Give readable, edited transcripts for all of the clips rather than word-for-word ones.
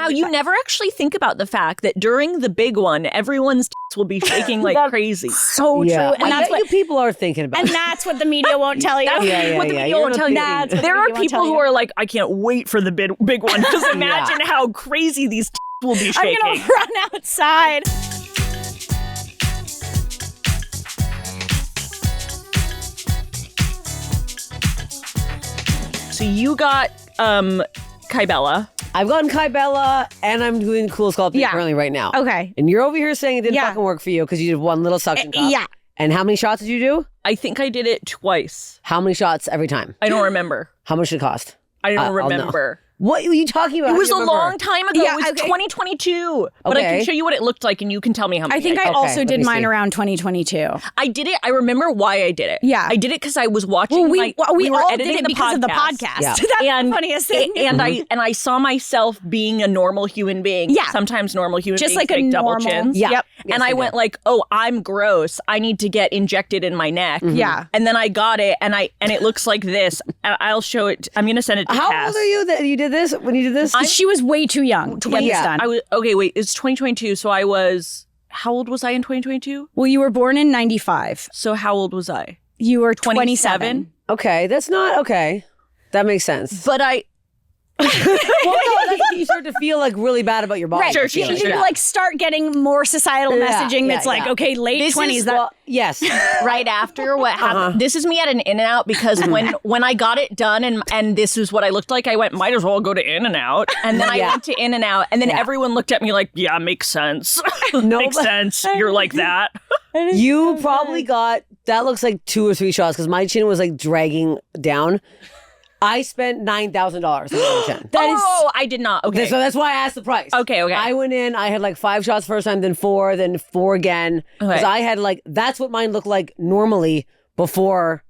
Wow, you never actually think about the fact that during the big one, everyone's tits will be shaking like crazy. So true. And that's what people are thinking about. And that's what the media won't tell you. What the media won't tell you. There are people who are like, I can't wait for the big one. Just imagine how crazy these tits will be shaking. I'm gonna run outside. So you got Kybella. I've gotten Kybella, and I'm doing cool sculpting currently right now. Okay. And you're over here saying it didn't fucking work for you because you did one little suction cup. Yeah. And how many shots did you do? I think I did it twice. How many shots every time? I don't remember. How much did it cost? I don't remember. What are you talking about? It was a long time ago. Yeah, it was 2022. But I can show you what it looked like and you can tell me how many. I think I also did mine around 2022. I did it. I remember why I did it. Yeah. I did it because I was watching. We were all editing did it because of the podcast. Yeah. That's the funniest thing. And I saw myself being a normal human being. Yeah. Sometimes normal human just beings like a double normal chins. Yeah. Yep. Yes, and I went like, oh, I'm gross. I need to get injected in my neck. Yeah. And then I got it and it looks like this. I'll show it. I'm going to send it to How Cass. old are you that you did this? When you did this? She was way too young to get this done. It's 2022. So I was, how old was I in 2022? Well, you were born in 95. So how old was I? You were 27. Okay, that's not okay. That makes sense. But I, Well, no, that's when you start to feel like really bad about your body. Right. Sure. You like start getting more societal messaging that's like, okay, late 20s. Well, yes. right after what happened. This is me at an In-N-Out because when I got it done and this is what I looked like, I went, might as well go to In-N-Out. And then I went to In-N-Out and then everyone looked at me like, yeah, makes sense. Makes sense. You're like that. You probably got, that looks like 2 or 3 shots because my chin was like dragging down. I spent $9,000 on my chin. I did not. Okay. So that's why I asked the price. Okay. I went in, I had like 5 shots first time, then 4, then 4 again. Because I had like, that's what mine looked like normally before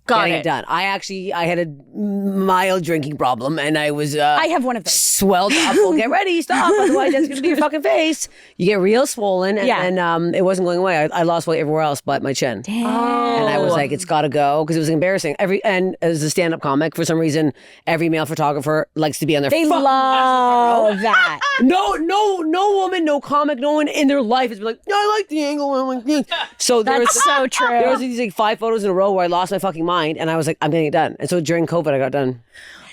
getting it done. I had a mild drinking problem and I was I have one of those. Swelled up. Well, get ready, stop. Otherwise that's going to be your fucking face. You get real swollen and it wasn't going away. I lost weight everywhere else but my chin. Damn. And I was like, it's got to go because it was embarrassing. And as a stand-up comic, for some reason, every male photographer likes to be on their They love that. No woman, no comic, no one in their life has been like, no, I like the angle. I like the... So That's so true. There was these like 5 photos in a row where I lost my fucking mind and I was like, I'm getting it done. And so during COVID, I got done.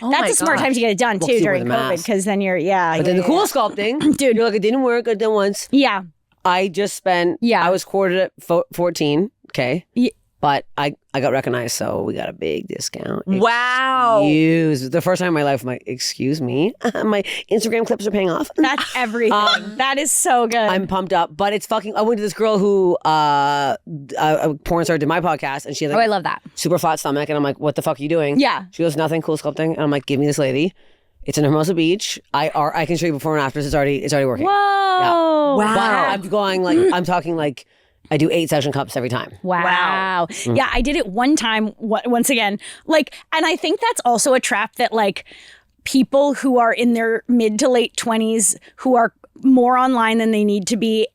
That's a smart time to get it done too during COVID because then you're, But then the cool sculpting, dude, you're like, it didn't work. I did once. Yeah. I just spent, I was quartered at 14. Okay. Yeah. But I got recognized, so we got a big discount. Wow. The first time in my life, I'm like, excuse me, my Instagram clips are paying off. That's everything. That is so good. I'm pumped up, but it's fucking, I went to this girl who, a porn star did my podcast, and she had like, I love that. super flat stomach, and I'm like, what the fuck are you doing? Yeah. She goes, nothing, cool sculpting, and I'm like, give me this lady. It's in Hermosa Beach. I can show you before and after. It's already working. Whoa. Yeah. Wow. But I'm going like, I'm talking like, I do 8 suction cups every time. Wow. Yeah, I did it one time, once again. Like, and I think that's also a trap that like people who are in their mid to late 20s who are more online than they need to be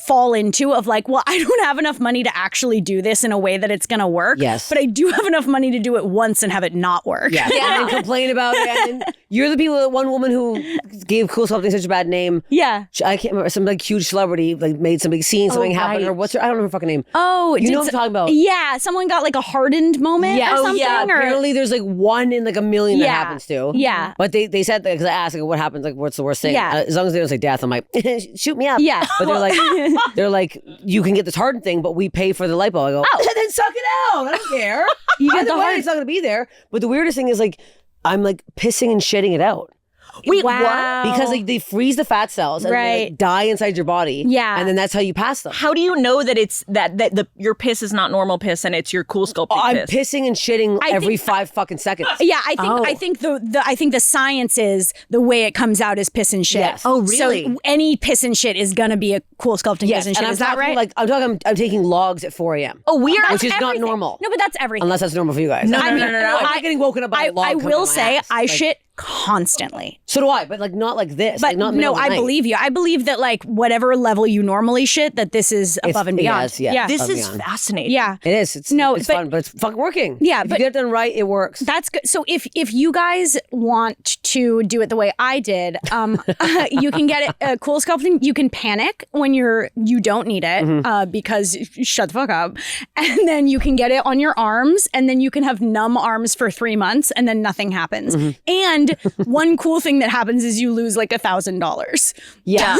fall into of like, well, I don't have enough money to actually do this in a way that it's going to work. Yes. But I do have enough money to do it once and have it not work. Yeah. And then complain about it. And you're the people, one woman who gave cool sculpting such a bad name. Yeah. I can't remember, some like huge celebrity like made some big scene, something happened, or what's her, I don't know her fucking name. Oh, you know what I'm talking about? Yeah, someone got like a hardened moment or something. Yeah, apparently there's like 1 in like a million that happens to. Yeah. But they said that because I asked like, what happens, like what's the worst thing? Yeah. As long as they don't say death, I'm like, shoot me up. Yeah. But they're like, you can get this hardened thing, but we pay for the lipo. I go, then suck it out. I don't care. You get Either the way, it's not going to be there. But the weirdest thing is like, I'm like pissing and shitting it out. Wait, wow. what? Because like they freeze the fat cells and they like, die inside your body. Yeah. And then that's how you pass them. How do you know that it's that your piss is not normal piss and it's your cool sculpting I'm piss? pissing and shitting every 5 fucking seconds. Yeah, I think the science is the way it comes out is piss and shit. Yes. Oh, really? So any piss and shit is gonna be a cool sculpting piss and shit. And Is that right? Like I'm taking logs at 4 a.m. Oh, weird. Which is not normal. No, but that's everything. Unless that's normal for you guys. No. I'm not getting woken up by a log. I will say I shit constantly. So do I, but like not like this. But like, not no, I believe you. I believe that like whatever level you normally shit, that this is above and beyond. Yes, yeah. This is fascinating. Yeah. It is. It's fun, but it's fucking working. Yeah, if but you get it done right, it works. That's good. So if you guys want to do it the way I did, you can get it cool sculpting. You can panic when you don't need it because shut the fuck up, and then you can get it on your arms, and then you can have numb arms for 3 months, and then nothing happens. And one cool thing that happens is you lose like $1,000. Yeah.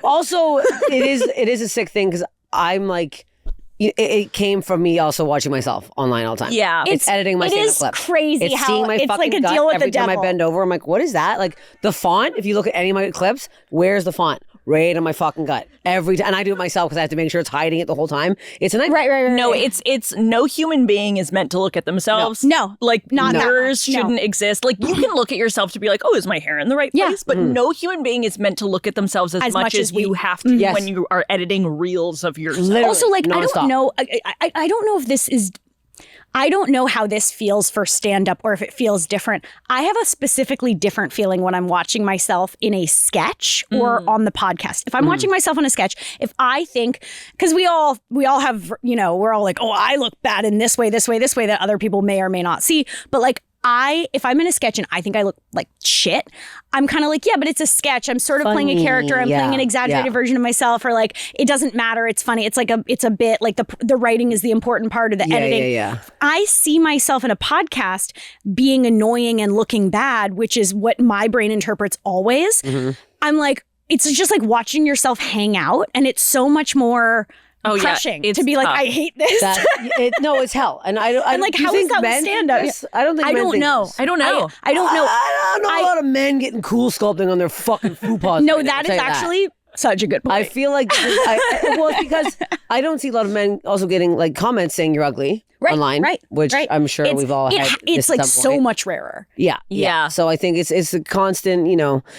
Also, it is a sick thing because I'm like, it came from me also watching myself online all the time. Yeah. It's editing my stand-up clips. It is crazy it's how seeing my it's fucking like a gut deal with every the devil. time I bend over. I'm like, what is that? Like the font, if you look at any of my clips, where's the font? Right on my fucking gut. Every time. And I do it myself because I have to make sure it's hiding it the whole time. It's a nightmare. Right. No, it's no human being is meant to look at themselves. No. Like Not that mirrors much. No. shouldn't exist. Like you can look at yourself to be like, oh, is my hair in the right place? But no human being is meant to look at themselves as much as you have to when you are editing reels of yourself. Literally, Also, like, nonstop. I don't know. I don't know if this is. I don't know how this feels for stand-up or if it feels different. I have a specifically different feeling when I'm watching myself in a sketch or on the podcast. If I'm watching myself on a sketch, if I think, because we all have, we're all like, oh, I look bad in this way that other people may or may not see. But like, if I'm in a sketch and I think I look like shit, I'm kind of like, yeah, but it's a sketch. I'm sort of playing a character. I'm playing an exaggerated version of myself, or like, it doesn't matter. It's funny. It's like it's a bit like the writing is the important part of the editing. Yeah. I see myself in a podcast being annoying and looking bad, which is what my brain interprets always. I'm like, it's just like watching yourself hang out, and it's so much more crushing to be like, I hate this. No, it's hell. And I don't. And like, how is that with stand-up? I don't think. I don't know. I don't know. I don't know. I don't know a lot of men getting cool sculpting on their fucking fupas. No, that is actually such a good point. I feel like it's because I don't see a lot of men also getting like comments saying you're ugly online, which I'm sure we've all had. It's like so much rarer. Yeah. So I think it's a constant,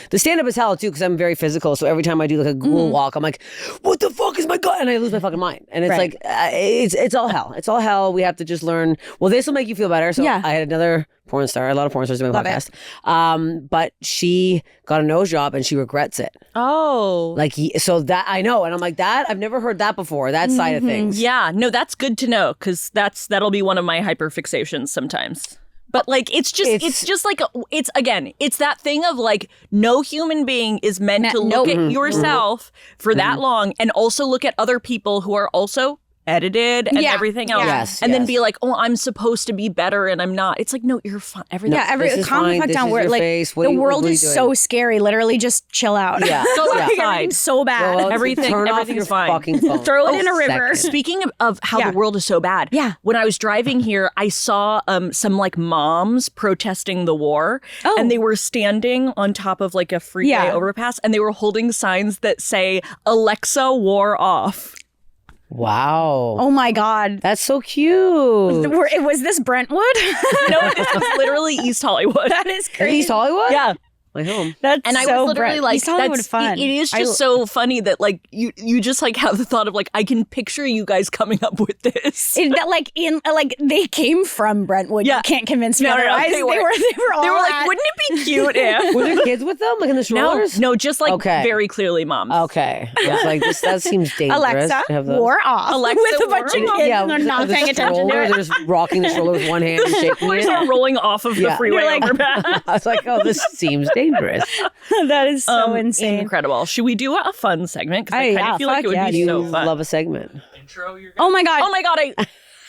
the stand-up is hell too, because I'm very physical. So every time I do like a ghoul walk, I'm like, what the fuck is my gut? And I lose my fucking mind. And it's like, it's all hell. It's all hell. We have to just learn, well, this will make you feel better. So I had another porn star, a lot of porn stars doing my podcast. But she got a nose job and she regrets it. Oh. Like, so that I know. And I'm like, I've never heard that before, that side of things. Yeah, no, that's good to know, because that'll be one of my hyperfixations sometimes. But like, it's just like, it's that thing of like, no human being is meant to look at yourself for that long, and also look at other people who are also edited and everything else, and then be like, oh, I'm supposed to be better and I'm not. It's like, no, you're fine. Everything. Calm the fuck down. Where like the world is so scary. Literally, just chill out. Yeah, go outside. So bad. Everything's fine. Throw it in a river. Speaking of how the world is so bad, when I was driving here, I saw some like moms protesting the war, and they were standing on top of like a freeway overpass, and they were holding signs that say "Alexa, war off." Wow. Oh my God. That's so cute. Was this Brentwood? No, this was literally East Hollywood. That is crazy. East Hollywood? Yeah. My home. And I was literally like, East Hollywood fun. It is just so funny that like you just like have the thought of like, I can picture you guys coming up with this. They came from Brentwood. Yeah. You can't convince me otherwise. They were like, wouldn't it be cute if? Were there kids with them, like in the strollers? No, just like very clearly moms. Okay. It's like that seems dangerous. Alexa, war off. Alexa, with a bunch of kids and they're not paying attention to it. They're just rocking the stroller with one hand and shaking it. We're rolling off of the freeway overpass. I was like, oh, this seems dangerous. That is so insane. Incredible. Should we do a fun segment? Because I kind of feel like it would be so fun. Love a segment. Oh my God.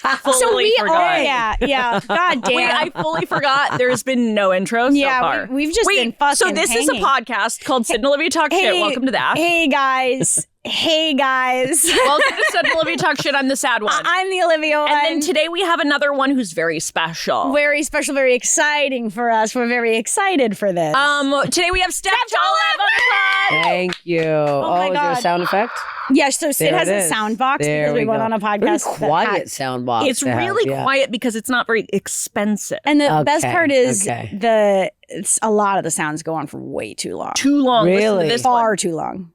I fully forgot. Yeah. God damn. Wait, I fully forgot. There's been no intro so far. We've just been fucking So this is a podcast called Syd Olivia Talk Shit. Welcome to that. Hey guys. Welcome to Syd Olivia Talk Shit. I'm the sad one. I'm the Olivia one. And then today we have another one who's very special. Very special, very exciting for us. We're very excited for this. Today we have Steph Tolev on the pod. Thank you. My is there God. a sound effect? Yes, so Syd has a sound box because we went on a podcast. Very quiet sound box. It's really quiet because it's not very expensive. And the best part is it's a lot of the sounds go on for way too long. Too long. Really? This Far too long.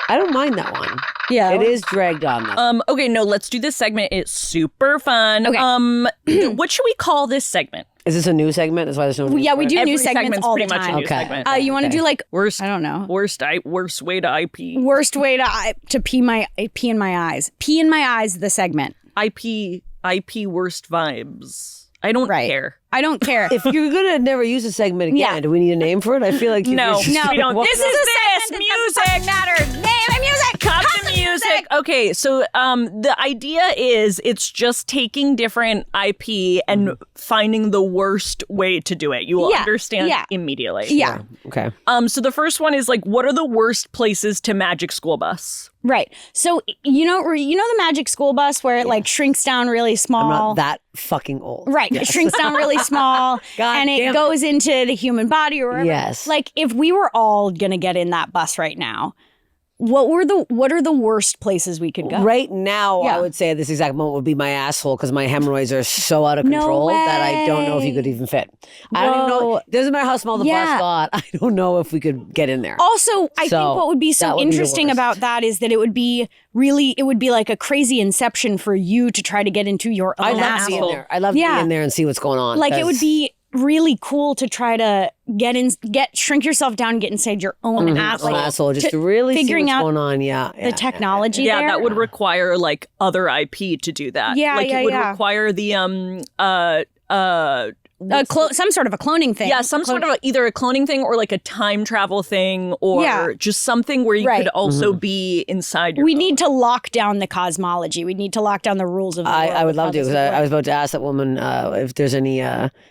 I don't mind that one. Yeah. It is dragged on though. Okay, no, let's do this segment. It's super fun. Okay. What should we call this segment? Is this a new segment? That's why there's no news Yeah, we for it? do Every new segments segment's all the pretty much a time. new segment. You want to do like Worst, I don't know. Worst way to IP. Worst way to pee in my eyes. Pee in my eyes, the segment. IP worst vibes. I don't care. I don't care. If you're gonna never use a segment again, do we need a name for it? I feel like No, we don't. This is a segment music that matters. Name and music. Cut the music. Okay, so the idea is it's just taking different IP and finding the worst way to do it. You will understand immediately. Yeah. Okay. So the first one is like, what are the worst places to magic school bus? Right. So you know the magic school bus where it like shrinks down really small. I'm not that fucking old. Right. It shrinks down really small and it goes into the human body or whatever. Yes. Like if we were all gonna get in that bus right now, what are the worst places we could go? Right now, I would say at this exact moment would be my asshole because my hemorrhoids are so out of control that I don't know if you could even fit. I don't even know. Doesn't matter how small the bus got. I don't know if we could get in there. Also, I think what would be so interesting about that is that it would be like a crazy inception for you to try to get into your own asshole. Being there. I love being in there and see what's going on. Like it would be really cool to try to shrink yourself down and get inside your own asshole just to really figuring see what's out going on. The technology there. that would require like other IP to do that. It would require the some sort of a cloning thing. Yeah, some sort of either a cloning thing or like a time travel thing or just something where you could also be inside your need to lock down the cosmology. We need to lock down the rules of the world. I would love to because I was about to ask that woman if there's any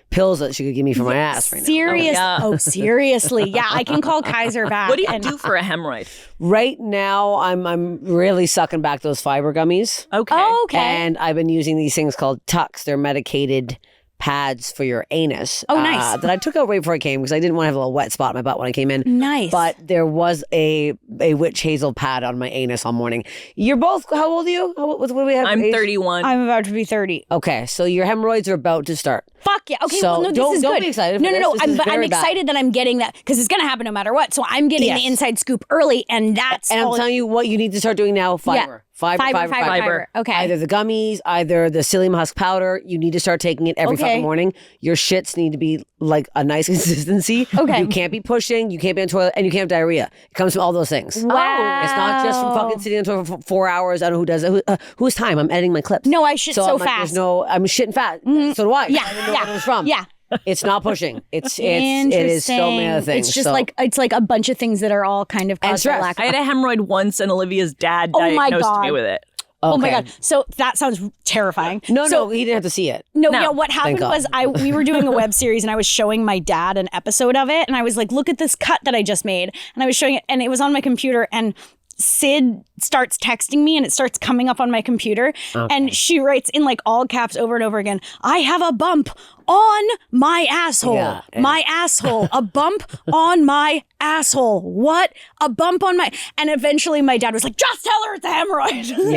pills that she could give me for my ass right now. Seriously. Yeah, I can call Kaiser back. What do you do for a hemorrhoid? Right now, I'm really sucking back those fiber gummies. Okay. And I've been using these things called Tux. They're medicated pads for your anus. Oh, nice. That I took out right before I came because I didn't want to have a little wet spot in my butt when I came in. Nice. But there was a witch hazel pad on my anus all morning. You're both, how old are you? What do we have? I'm 31. I'm about to be 30. Okay, so your hemorrhoids are about to start. Fuck yeah. Okay, so this is good. Don't be excited for No. I'm excited excited that I'm getting that because it's going to happen no matter what. So I'm getting the inside scoop early and that's And I'm telling you what you need to start doing now, fiber. Fiber. Okay. Either the gummies, either the psyllium husk powder. You need to start taking it every fucking morning. Your shits need to be like a nice consistency. Okay. You can't be pushing, you can't be on the toilet, and you can't have diarrhea. It comes from all those things. Wow. It's not just from fucking sitting on the toilet for 4 hours. I don't know who does it. Who has time? I'm editing my clips. No, I shit so I'm fast. I'm shitting fast. So do I. Yeah. I don't know where it was from. Yeah. It's not pushing. It is so many other things. It's just like a bunch of things that are all kind of caused by lack of. I had a hemorrhoid once and Olivia's dad diagnosed me with it. Oh my God. So that sounds terrifying. No, he didn't have to see it. No, what happened was we were doing a web series and I was showing my dad an episode of it and I was like, look at this cut that I just made. And I was showing it and it was on my computer and Syd starts texting me and it starts coming up on my computer and she writes in like all caps over and over again, I have a bump on my asshole. Yeah. My asshole. A bump on my asshole. What? A bump on my... And eventually my dad was like, just tell her it's a hemorrhoid.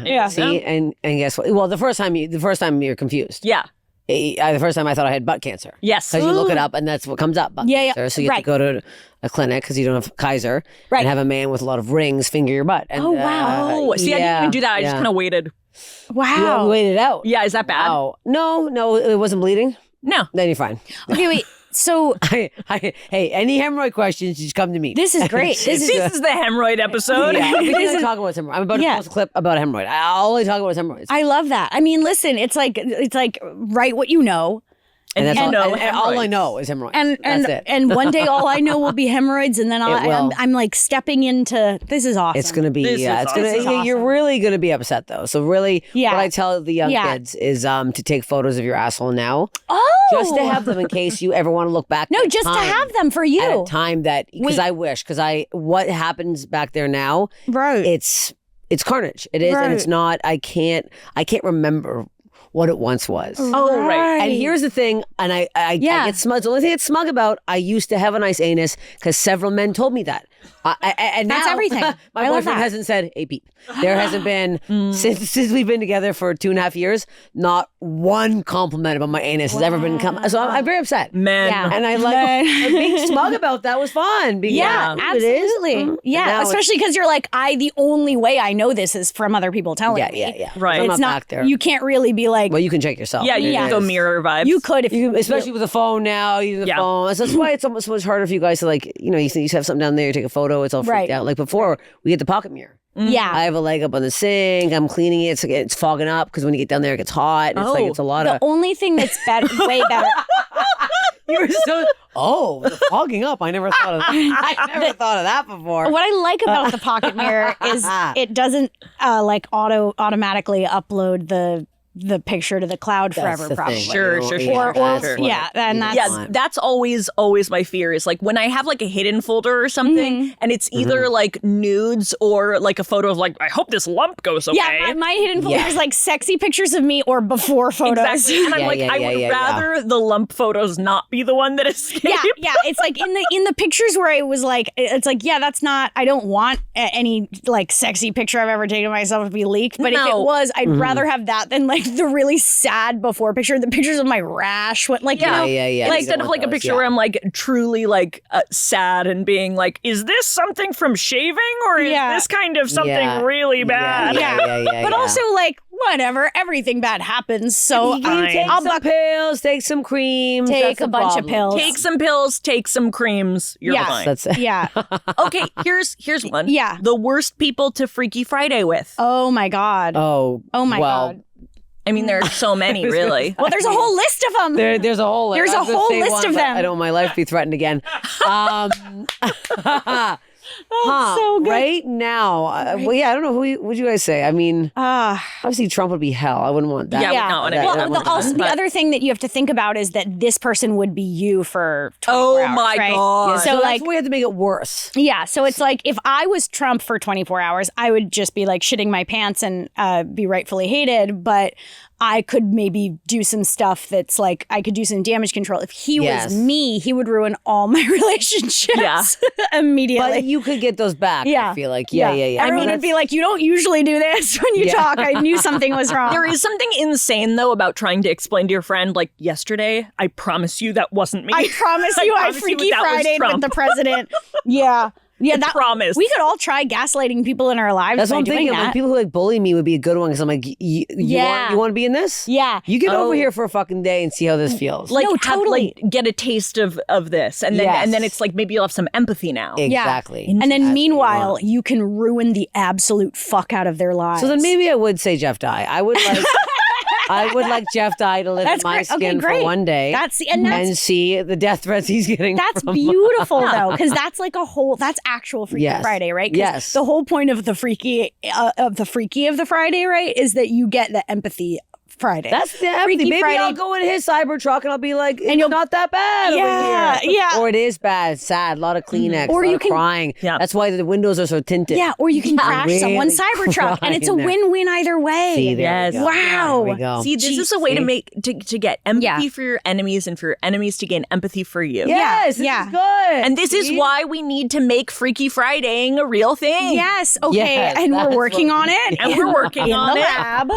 Yeah. See, and guess what? Well, the first time you're confused. Yeah. The first time I thought I had butt cancer. Yes. Because you look it up and that's what comes up, butt cancer. So you have to go to a clinic because you don't have Kaiser and have a man with a lot of rings finger your butt. And, wow. See, I didn't even do that. I just kind of waited. Wow. You waited out. Yeah, is that bad? Wow. No, it wasn't bleeding. No. Then you're fine. Okay, wait. So, hey, any hemorrhoid questions, just come to me. This is great. This is the hemorrhoid episode. Yeah, we can talk about hemorrhoid. I'm about to post a clip about hemorrhoid. I'll only talk about hemorrhoids. I love that. I mean, listen, it's like write what you know. And that's all I know is hemorrhoids. That's it. And one day all I know will be hemorrhoids, and then I'm like stepping into this is awesome. It's gonna be you're really gonna be upset though. So really, what I tell the young kids is to take photos of your asshole now. Oh, just to have them in case you ever want to look back. No, just to have them for you. At a time that what happens back there now. Right. It's carnage. It is, and it's not. I can't remember what it once was. Oh, right. And here's the thing, and I get smug. The only thing it's smug about, I used to have a nice anus because several men told me that. And That's now, everything. My I love boyfriend that. hasn't said, hey, Pete. There hasn't been, since we've been together for 2.5 years, not one compliment about my anus has ever been come. So I'm very upset. Men. Yeah. And I like being smug about that was fun. Because Yeah, it is. absolutely. Yeah, Now especially because you're like, the only way I know this is from other people telling me. Yeah. Right. I'm It's not not, back there. you can't really be like, Well, you can check yourself. Yeah, you Yeah. can go mirror vibes. you could if you, Especially with the phone now, using the phone. So that's why it's almost so much harder for you guys to like, you have something down there, you take a photo, it's all freaked Right. out. Like before, we had the pocket mirror. yeah. I have a leg up on the sink. I'm cleaning it. It's fogging up because when you get down there, it gets hot. It's like it's a lot The of. only thing that's way better. You were so. Oh, the fogging up. I never thought of that. I never thought of that before. What I like about the pocket mirror is it doesn't like automatically upload the picture to the cloud That's forever, the probably. thing. Sure. Yeah, and that's Yeah, that's always my fear is like when I have like a hidden folder or something and it's either like nudes or like a photo of like, I hope this lump goes away. Yeah, my hidden folder is like sexy pictures of me or before photos. Exactly. And I'm like, I would rather the lump photos not be the one that escaped. Yeah. It's like in the pictures where I was like, it's like, yeah, that's not. I don't want any like sexy picture I've ever taken of myself to be leaked. But if it was, I'd rather have that than like the really sad before picture, the pictures of my rash. What like Yeah. like, Instead of like a picture where I'm like truly like sad and being like, is this something from shaving or is this kind of something really bad? But also like whatever, everything bad happens. So You take some pills, take some creams, take that's a the bunch of problem. pills. Take some pills, take some creams. You're fine. That's it. Yeah. Okay, here's one. Yeah. The worst people to Freaky Friday with. Oh my God. Oh my God. I mean, there are so many, really. Well, there's a whole list of them. There's a whole There's a whole list of them. I don't want my life be threatened again. So good. Right now, well, yeah, I don't know what would you guys say. I mean, obviously Trump would be hell. I wouldn't want that. Yeah, I would not want it. Well, the other thing that you have to think about is that this person would be you for 24 hours. Oh my right? God. So So that's like, why we have to make it worse. yeah. So it's like if I was Trump for 24 hours, I would just be like shitting my pants and be rightfully hated. But I could maybe do some stuff that's like I could do some damage control. If he was me, he would ruin all my relationships immediately. But you could get those back. I feel like yeah. Everyone would be like, you don't usually do this when you talk. I knew something was wrong. There is something insane, though, about trying to explain to your friend, like, yesterday, I promise you that wasn't me. I promise you I Freaky Friday with the president. Yeah. Yeah, that promise. We could all try gaslighting people in our lives. That's by what I'm doing thinking. that. Like people who like bully me would be a good one because I'm like, you want to be in this? Yeah. You get over here for a fucking day and see how this feels. Like, No, have, totally. like, get a taste of this, and then it's like maybe you'll have some empathy now. Exactly. And then meanwhile, you can ruin the absolute fuck out of their lives. So then maybe I would say Jeff Dye. I would like. I would like Jeff Dye to live in my skin for one day and see the death threats he's getting. That's beautiful though, because that's like that's actual Freaky Friday, right? Yes. The whole point of the freaky of the Friday, right, is that you get the empathy Friday. That's the empathy. Freaky Maybe Friday. I'll go in his Cybertruck and I'll be like, it's not that bad. Yeah, over here. yeah. Or it is bad, sad, a lot of Kleenex, Or a lot you of can- crying. Yeah. That's why the windows are so tinted. Yeah, or you can crash really someone's Cybertruck, and it's a crying there. win-win either way. See, there Yes. we go. Wow. There we go. See, this is a way to make to get empathy for your enemies and for your enemies to gain empathy for you. Yes, this is good. And this is why we need to make Freaky Fridaying a real thing. Yes. Okay. Yes, and that's we're working what on we- it. And we're working in on the it. lab.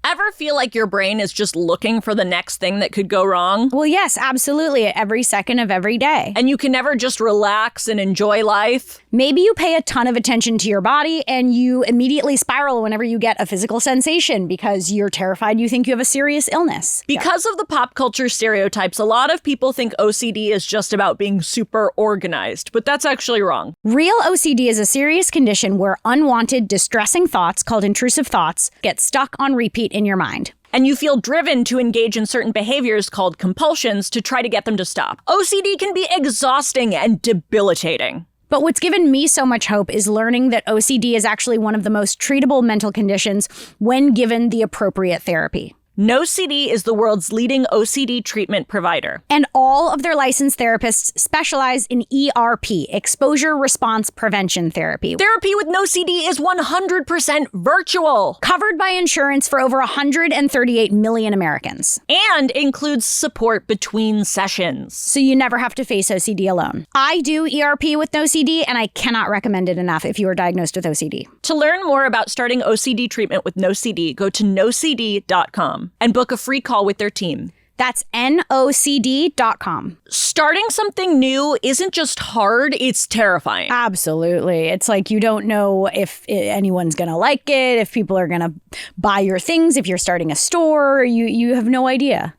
Ever feel like your brain is just looking for the next thing that could go wrong? Well, yes, absolutely. At every second of every day. And you can never just relax and enjoy life? Maybe you pay a ton of attention to your body and you immediately spiral whenever you get a physical sensation because you're terrified you think you have a serious illness. Because of the pop culture stereotypes, a lot of people think OCD is just about being super organized, but that's actually wrong. Real OCD is a serious condition where unwanted, distressing thoughts, called intrusive thoughts, get stuck on repeat in your mind. And you feel driven to engage in certain behaviors called compulsions to try to get them to stop. OCD can be exhausting and debilitating. But what's given me so much hope is learning that OCD is actually one of the most treatable mental conditions when given the appropriate therapy. NoCD is the world's leading OCD treatment provider. And all of their licensed therapists specialize in ERP, exposure response prevention therapy. Therapy with NoCD is 100% virtual. Covered by insurance for over 138 million Americans. And includes support between sessions. So you never have to face OCD alone. I do ERP with NoCD, and I cannot recommend it enough if you are diagnosed with OCD. To learn more about starting OCD treatment with NoCD, go to nocd.com and book a free call with their team. That's NOCD.com. Starting something new isn't just hard, it's terrifying. Absolutely. It's like you don't know if anyone's going to like it, if people are going to buy your things, if you're starting a store, you have no idea.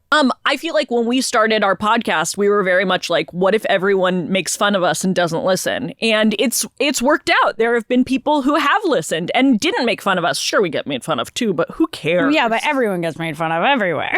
I feel like when we started our podcast, we were very much like, what if everyone makes fun of us and doesn't listen? And it's worked out. There have been people who have listened and didn't make fun of us. Sure, we get made fun of too, but who cares? Yeah, but everyone gets made fun of everywhere.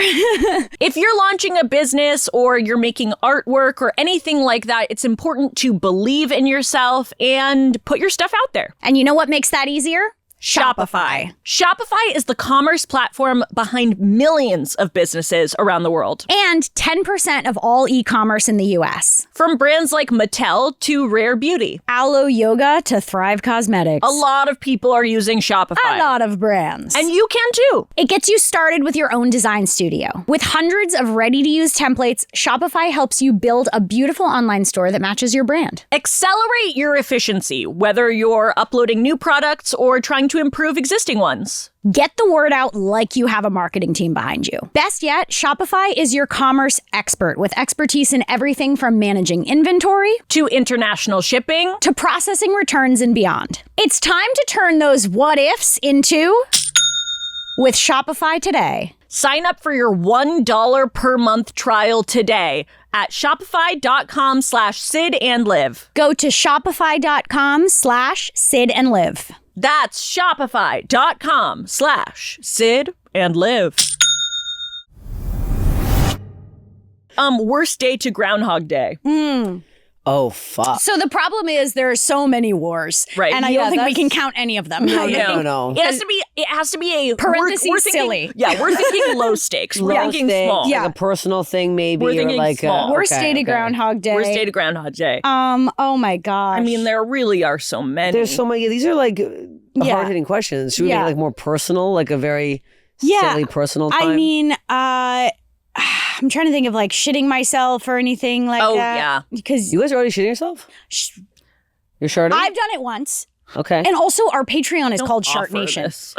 If you're launching a business or you're making artwork or anything like that, it's important to believe in yourself and put your stuff out there. And you know what makes that easier? Shopify. Shopify is the commerce platform behind millions of businesses around the world. And 10% of all e-commerce in the US. From brands like Mattel to Rare Beauty. Aloe Yoga to Thrive Cosmetics. A lot of people are using Shopify. A lot of brands. And you can too. It gets you started with your own design studio. With hundreds of ready-to-use templates, Shopify helps you build a beautiful online store that matches your brand. Accelerate your efficiency, whether you're uploading new products or trying to improve existing ones. Get the word out like you have a marketing team behind you. Best yet, Shopify is your commerce expert with expertise in everything from managing inventory to international shipping to processing returns and beyond. It's time to turn those what ifs into with Shopify today. Sign up for your $1 per month trial today at shopify.com/SydAndLive. Go to shopify.com/SydAndLive. That's shopify.com/SydAndLive. Worst day to Groundhog Day. Oh, fuck. So the problem is there are so many wars. Right. And I don't think we can count any of them. No. It has to be a parentheses we're thinking, silly. Yeah, we're thinking low stakes. We're thinking small. Like a personal thing, maybe. We're or thinking like small. Worst day to Groundhog Day. Worst day to Groundhog Day. Oh my gosh. I mean, there really are so many. There's so many. These are like hard-hitting questions. Should we make it like more personal, like a very silly personal time? I mean, I'm trying to think of like shitting myself or anything like that. Oh, yeah. Because You guys are already shitting yourself? You're sharding? I've done it once. Okay. And also our Patreon is called Offer Shart Nation. this.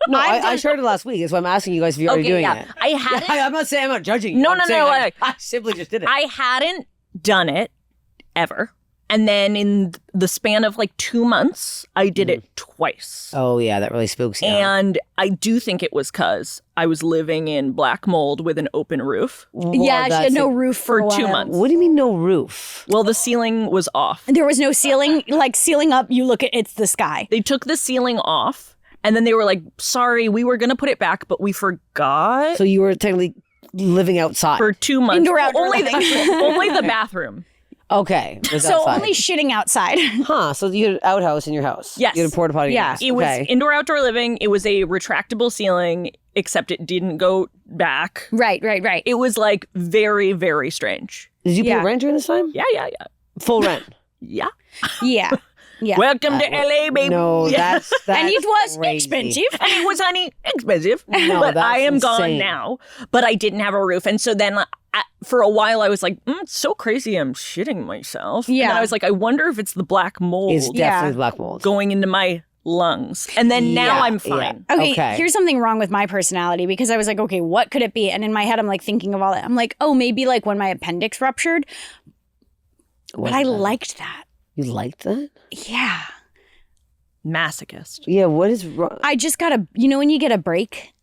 No, I sharded last week. That's why I'm asking you guys if you're already doing yeah. it. I hadn't. I'm not saying I'm not judging you. No, I'm no, saying no, I simply just did it. I hadn't done it ever. And then in the span of like 2 months, I did it twice. Oh, yeah, that really spooks you. And I do think it was because I was living in black mold with an open roof Yeah, she had no roof for a 2 while. months. What do you mean no roof? Well, the ceiling was off. There was no ceiling. Like ceiling up, you look at it's the sky. They took the ceiling off and then they were like, sorry, we were going to put it back, but we forgot So you were technically living outside. for 2 months. Indoor, outdoor only, living. only the bathroom. Okay. it was So outside. only shitting outside. Huh, so you had an outhouse in your house. Yes. You had a porta potty in your Yeah. house. It was Okay. indoor outdoor living. It was a retractable ceiling, except it didn't go back. Right. It was like very, very strange. Did you pay Yeah. rent during this time? Yeah. Full rent? Yeah. Yeah. Yeah. Welcome to LA, baby. No, Yeah. that's And it was crazy. expensive. And it was, honey, expensive. No, but that's I am gone insane. now. But I didn't have a roof. And so then for a while I was like, it's so crazy I'm shitting myself. And Yeah. then I was like, I wonder if it's the black mold It's definitely black mold. going into my lungs. And then now Yeah, I'm fine. Okay, here's something wrong with my personality because I was like, okay, what could it be? And in my head, I'm like thinking of all that. I'm like, oh, maybe like when my appendix ruptured. But I liked that. You liked that? Yeah. Masochist. Yeah, what is wrong? I just got when you get a break,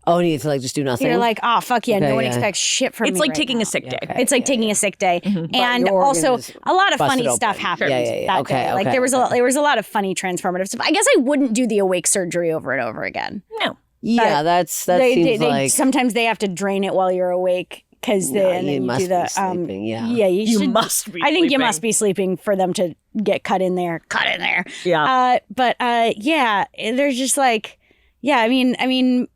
Oh, you need to like just do nothing? you're like, oh, fuck yeah, Okay, no one yeah. expects shit from me. It's like right taking now. a sick day. okay. It's like taking a sick day, and your also organs a lot of busted funny stuff open. happened. Yeah. That Okay, day. Like okay, there was okay. there was a lot of funny transformative stuff. I guess I wouldn't do the awake surgery over and over again. No. Yeah, that seems like... sometimes they have to drain it while you're awake because then you you must do the be sleeping, yeah. yeah You should, must be I think you sleeping. must be sleeping for them to get cut in there. Yeah. But yeah, there's just like, yeah, I mean,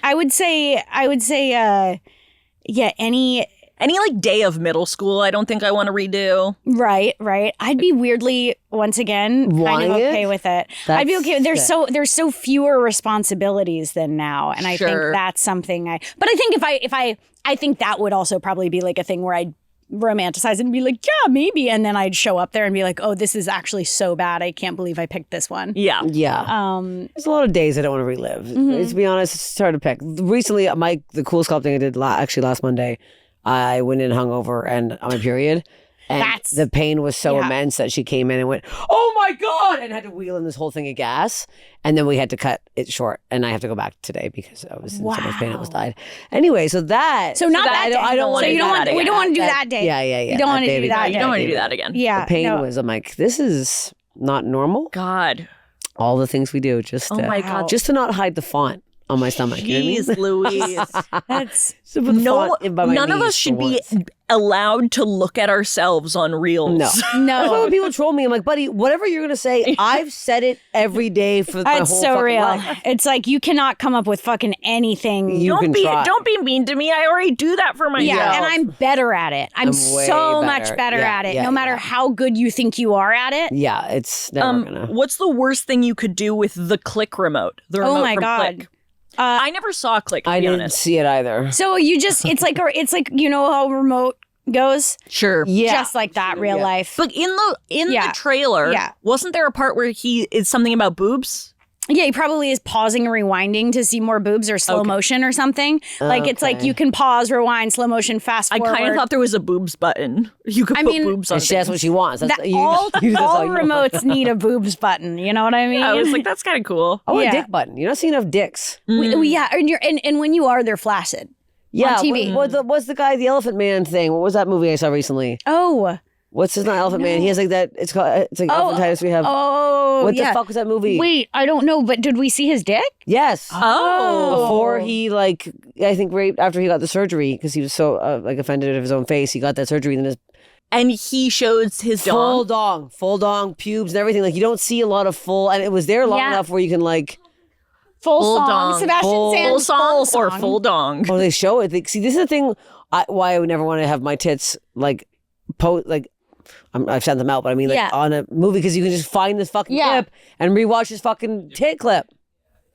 I would say, yeah, Any like day of middle school, I don't think I want to redo. Right. I'd be weirdly, once again, kind of okay with it. I'd be okay. There's so fewer responsibilities than now, and I think that's something But I think if I think that would also probably be like a thing where I'd romanticize it and be like, yeah, maybe, and then I'd show up there and be like, oh, this is actually so bad. I can't believe I picked this one. Yeah. There's a lot of days I don't want to relive. To be honest, it's hard to pick. Recently, the cool sculpting I did last Monday. I went in hungover and on my period. And the pain was so immense that she came in and went, oh my God, and had to wheel in this whole thing of gas. And then we had to cut it short. And I have to go back today because I was in so much pain I almost died. Anyway, so that. So not that day. I don't want to do that we don't want to do that day. Yeah. You don't want to do that. You don't want to do that again. Yeah. The pain was, I'm like, this is not normal. God. All the things we do just to not hide the font on my stomach. Jeez, Louise. That's none of us should be allowed to look at ourselves on reels. No. That's why when people troll me, I'm like, buddy, whatever you're gonna say, I've said it every day for my whole fucking real. life. It's like you cannot come up with fucking anything. Don't be mean to me. I already do that for myself. Yeah, and I'm better at it. I'm so much better at it. No matter how good you think you are at it. Yeah, it's never gonna. What's the worst thing you could do with the Click remote? The remote from Click. I never saw Click, to be didn't honest. see it either. So you just, it's like you know how remote goes? Sure. Yeah. Just like that, real life. But in the trailer, wasn't there a part where it's something about boobs? Yeah, he probably is pausing and rewinding to see more boobs or slow motion or something. Like it's like you can pause, rewind, slow motion, fast forward. I kind of thought there was a boobs button. You could put boobs on. That's what she wants. All remotes need a boobs button. You know what I mean? I was like, that's kind of cool. Oh, a dick button. You're not seeing enough dicks. And when you are, they're flaccid. Yeah. On TV. What's the guy, the Elephant Man thing? What was that movie I saw recently? Oh. What's his name? Elephant Man. He has like that. It's like elephantitis we have. Oh, what the fuck was that movie? Wait, I don't know, but did we see his dick? Yes. Oh. Before he I think raped after he got the surgery because he was so offended of his own face. He got that surgery and he shows his full dong, pubes and everything. Like you don't see a lot of full, and it was there long enough where you can like. Full song. Dong. Sebastian Sands. Full song or full dong. Oh, they show it. See, this is the thing. Why I would never want to have my tits I've sent them out, but I mean, on a movie because you can just find this fucking clip and rewatch this fucking tit clip.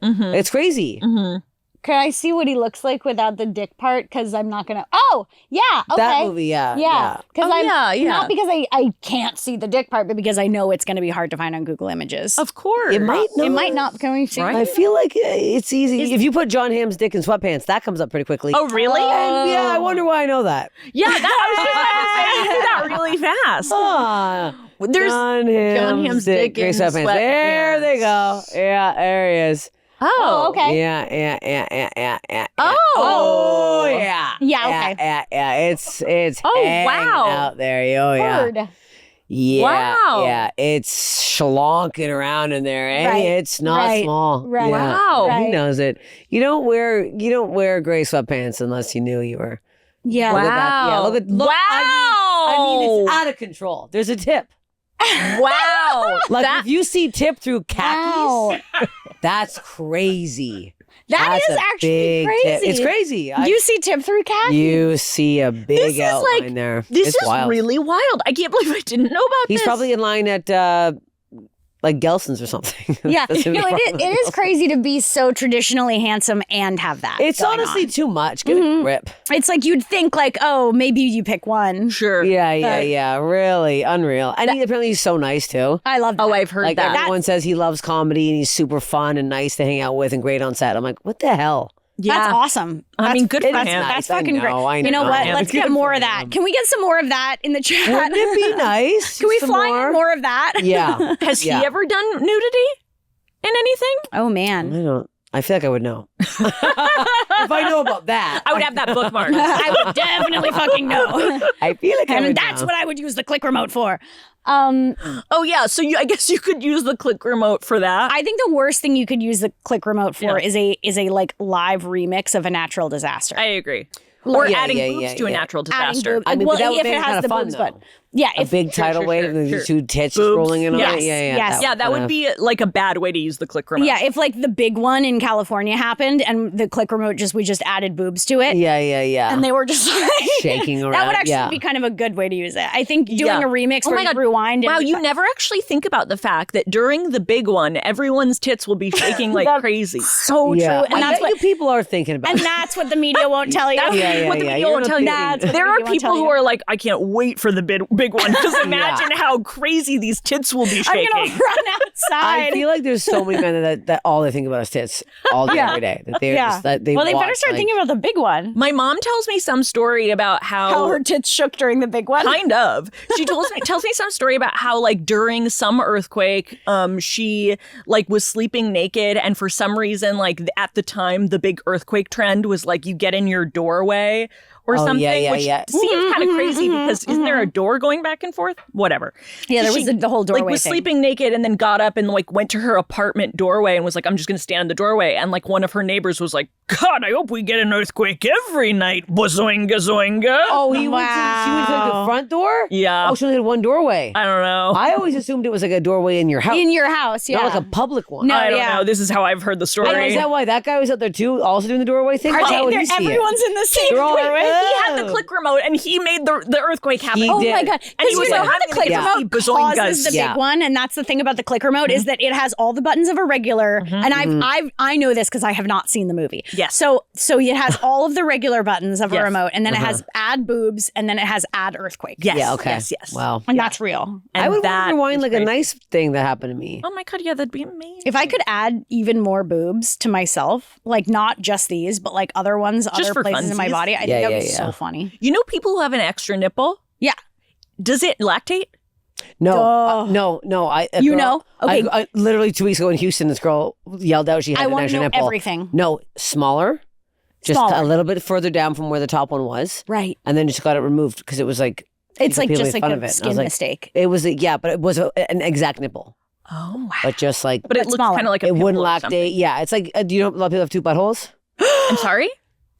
Mm-hmm. It's crazy. Mm-hmm. Can I see what he looks like without the dick part? Because I'm not gonna. Oh, yeah. Okay. That movie, yeah. Because not because I can't see the dick part, but because I know it's going to be hard to find on Google Images. Of course, it might not. Can we see? Right? I feel like it's easy. If you put John Hamm's dick in sweatpants, that comes up pretty quickly. Oh, really? And, I wonder why I know that. Yeah, I was just saying, you do that really fast. There's John Hamm's dick in sweatpants. There they go. Yeah, there he is. Oh, okay. Yeah. Oh, yeah. Yeah, okay. Yeah. It's out there. Oh, yeah. Bird. Yeah. Wow. Yeah. It's schlonking around in there. Right. It's not small. Right. Yeah. Wow. He knows it. You don't wear gray sweatpants unless you knew you were. Yeah. Wow. Look. Wow. I mean, it's out of control. There's a tip. Wow. If you see tip through khakis, that's crazy. That is actually crazy. Tip. It's crazy. You see tip through khakis? You see a big outline there. This is wild. Really wild. I can't believe I didn't know about this. He's probably in line at like Gelson's or something. Yeah. It is crazy to be so traditionally handsome and have that. It's honestly too much. Get a grip. It's like you'd think maybe you pick one. Sure. Yeah. Really unreal. And apparently he's so nice too. I love that. Oh, I've heard that. Everyone says he loves comedy and he's super fun and nice to hang out with and great on set. I'm like, what the hell? Yeah. That's awesome. Good for him. That's fucking great. I know. You know what? Let's get more of that. Can we get some more of that in the chat? Wouldn't it be nice? Can we fly in more of that? Yeah. Has he ever done nudity in anything? Oh, man. I feel like I would know. If I know about that. I would have that bookmark. I would definitely fucking know. I feel like and that's what I would use the click remote for. Oh yeah, so I guess you could use the click remote for that. I think the worst thing you could use the click remote for is a like live remix of a natural disaster. I agree. Or adding boobs to a natural disaster. If it has the boobs, but a big tidal wave and there's two tits just rolling in on it. Yes. That would be like a bad way to use the click remote. Yeah, if like the big one in California happened and the click remote we just added boobs to it. Yeah. And they were just like shaking around. That would actually be kind of a good way to use it. I think doing a remix where you rewind. Wow, you never actually think about the fact that during the big one, everyone's tits will be shaking like crazy. So true. And that's what people are thinking about. And that's what the media won't tell you. What the media won't tell you. There are people who are like, I can't wait for the big one. Just imagine how crazy these tits will be shaking. I'm gonna run outside. I feel like there's so many men that all they think about is tits all day, every day. That they're just, that they better start thinking about the big one. My mom tells me some story about how her tits shook during the big one. Kind of. She tells me some story about how like during some earthquake, she like was sleeping naked, and for some reason, like at the time, the big earthquake trend was like you get in your doorway or something, which seems kind of crazy because isn't there a door going back and forth? Whatever. Yeah, there was the whole doorway was thing. Sleeping naked and then got up and like went to her apartment doorway and was like, I'm just going to stand in the doorway. And like one of her neighbors was like, God, I hope we get an earthquake every night. Bozoinga zoinga. Oh, she went to like the front door? Yeah. Oh, she only had one doorway. I don't know. I always assumed it was like a doorway in your house. In your house, yeah. Not like a public one. No, I don't know. This is how I've heard the story. And is that why that guy was out there too, also doing the doorway thing? Everyone's in the same doorway. He had the click remote and he made the earthquake happen. Oh my God. And he was like, how the click remote causes the big one, and that's the thing about the click remote is that it has all the buttons of a regular, and I know this because I have not seen the movie. Yes. So it has all of the regular buttons of a remote, and then it has add boobs, and then it has add earthquake. Yes. Yeah, okay. Yes. Wow. And that's real. And I would rewind like a nice thing that happened to me. Oh my God, yeah, that'd be amazing. If I could add even more boobs to myself, like not just these, but like other ones, Just other for places in my funsies? body, I think that would be so funny. You know people who have an extra nipple? Yeah. Does it lactate? No, no. Okay. I literally 2 weeks ago in Houston, this girl yelled out she had an extra nipple. Everything. No, smaller. Just a little bit further down from where the top one was. Right. And then just got it removed because it was like... It's like just like fun a of it. skin mistake. It was, but it was an exact nipple. Oh, wow. But just like... But it looks kind of like a it pimple wouldn't or lactate. something. Yeah, it's like, do you know a lot of people have two buttholes? I'm sorry?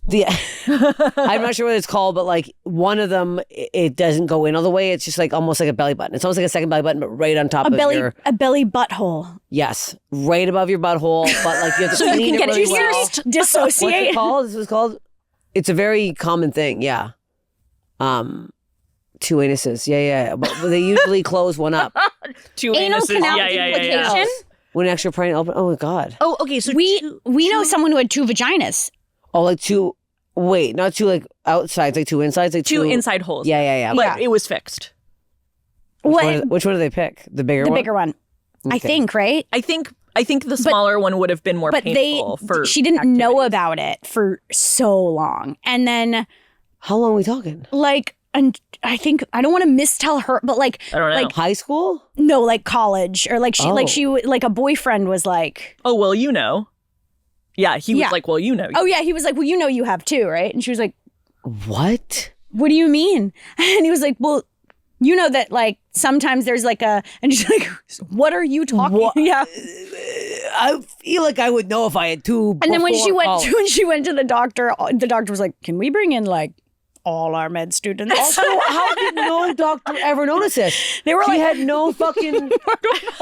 Yeah. I'm not sure what it's called, but like one of them, it doesn't go in all the way. It's just like almost like a belly button. It's almost like a second belly button, but right on top of your... A belly butthole. Yes. Right above your butthole, but like you have to So you clean can it get really well. dissociate. What's it called? This was called... It's a very common thing, yeah. Two anuses, yeah. But they usually close one up. Two Anal anuses. canal Yeah. duplication. When extra pregnant open, oh my God. Oh, okay. So we know someone who had two vaginas. Oh, like two, wait, not two like outsides, like two insides, like two inside holes. Yeah. But it was fixed. Which one do they pick? The bigger one? The bigger one. Okay. I think, right? I think the smaller one would have been more painful for she didn't know about it for so long. And then... How long are we talking? Like, and I think, I don't want to mistell her, but like... I don't know. Like, high school? No, like college. Or like like a boyfriend was like... Oh, well, you know. Yeah, he was like, well, you know. Oh, yeah, he was like, well, you know you have two, right? And she was like... What? What do you mean? And he was like, well... You know that, like, sometimes there's like a... And she's like, what are you talking about? Yeah. I feel like I would know if I had two. And then when she went to the doctor was like, can we bring in, like, all our med students? Also, how did no doctor ever notice this? They were she had no fucking...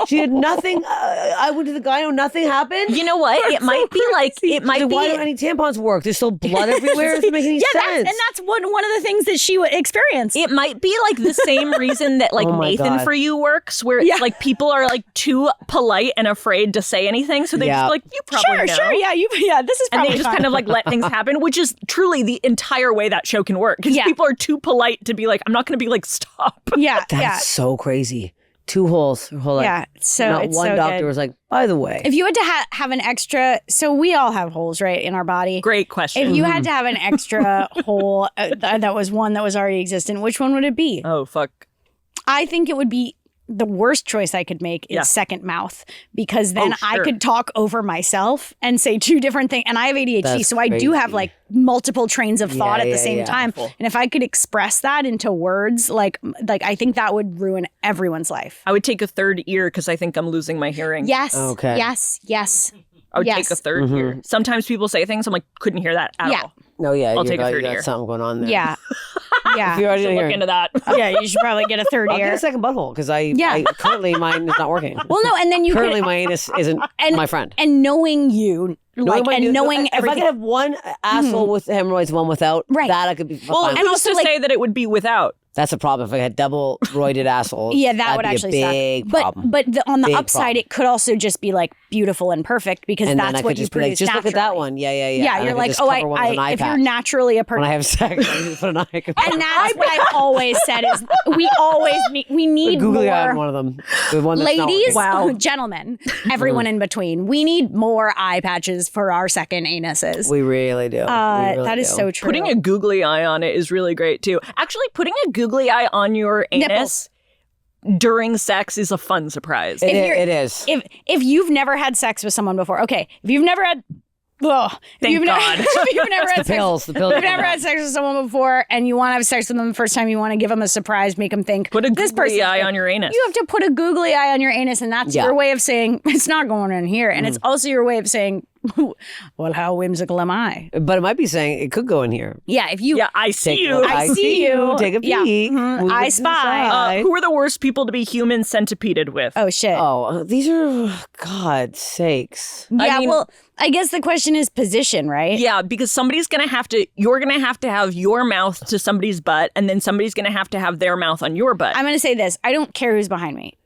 She had nothing. I went to the gyno, nothing happened. You know what? It might be like... It might be... Why don't any tampons work? There's still blood everywhere. It doesn't make any sense. That's one of the things that she would experience. It might be like the same reason that like Nathan for you works, where it's like people are like too polite and afraid to say anything, so they just like, you probably know. Sure, this is probably and they just kind of like let things happen, which is truly the entire way that show can work. Because people are too polite to be like, I'm not going to be like, stop. Yeah, that's so crazy. Two holes. Yeah, so not it's one so doctor good. was like, by the way, if you had to have an extra, so we all have holes, right, in our body. Great question. If you had to have an extra hole that was one that was already existent, which one would it be? Oh fuck. I think it would be the worst choice I could make is second mouth, because then I could talk over myself and say two different things. And I have ADHD, so I do have like multiple trains of thought at the same time. And if I could express that into words, like I think that would ruin everyone's life. I would take a third ear because I think I'm losing my hearing. Yes. Okay. Yes. I would take a third ear. Sometimes people say things I'm like, couldn't hear that at all. No, I'll take a third you ear. got something going on there. Yeah. Yeah. If you're already Look here. into that. Yeah, you should probably get a third I'll get ear. a second butthole because I currently mine is not working. Well, no, and then you Currently could, my anus isn't my friend. and knowing you, like, and knowing if I everything. could have one asshole with hemorrhoids, one without, that I could be Well, fine. and with. also say that it would be without. That's a problem. If I had double roided assholes, Yeah, that that'd would be actually a big suck. problem. But on the Big upside, problem. it could also just be like beautiful and perfect because and then that's I what could you just be like, produce just look at that naturally. one. Yeah. Yeah, And you're could like, just oh, cover one with an eye if you're patch. naturally a person. When I have sex, I just put an eye. And that's what I've always said is we need Googly more. eye on one of them. The one that's not Ladies, working. gentlemen, everyone in between. We need more eye patches for our second anuses. We really do. That is so true. Putting a googly eye on it is really great too. Actually, putting a googly eye on your anus Nipples. during sex is a fun surprise. It is. If you've never had sex with someone before, okay. If you've never had Thank God. if you've never had The pills. If you've never had sex with someone before and you want to have sex with them the first time, you want to give them a surprise, make them think Put a this googly person's eye good. on your anus. You have to put a googly eye on your anus, and that's Yeah. your way of saying it's not going in here. And it's also your way of saying, well, how whimsical am I? But it might be saying it could go in here. Yeah, if you Yeah, I see you. I see you. Take a Yeah. peek. Move I it to the spy. side. Who are the worst people to be human centipeded with? Oh shit. Oh, these are God's sakes. Yeah, mean- well, I guess the question is position, right? Yeah, because you're going to have your mouth to somebody's butt, and then somebody's going to have their mouth on your butt. I'm going to say this. I don't care who's behind me.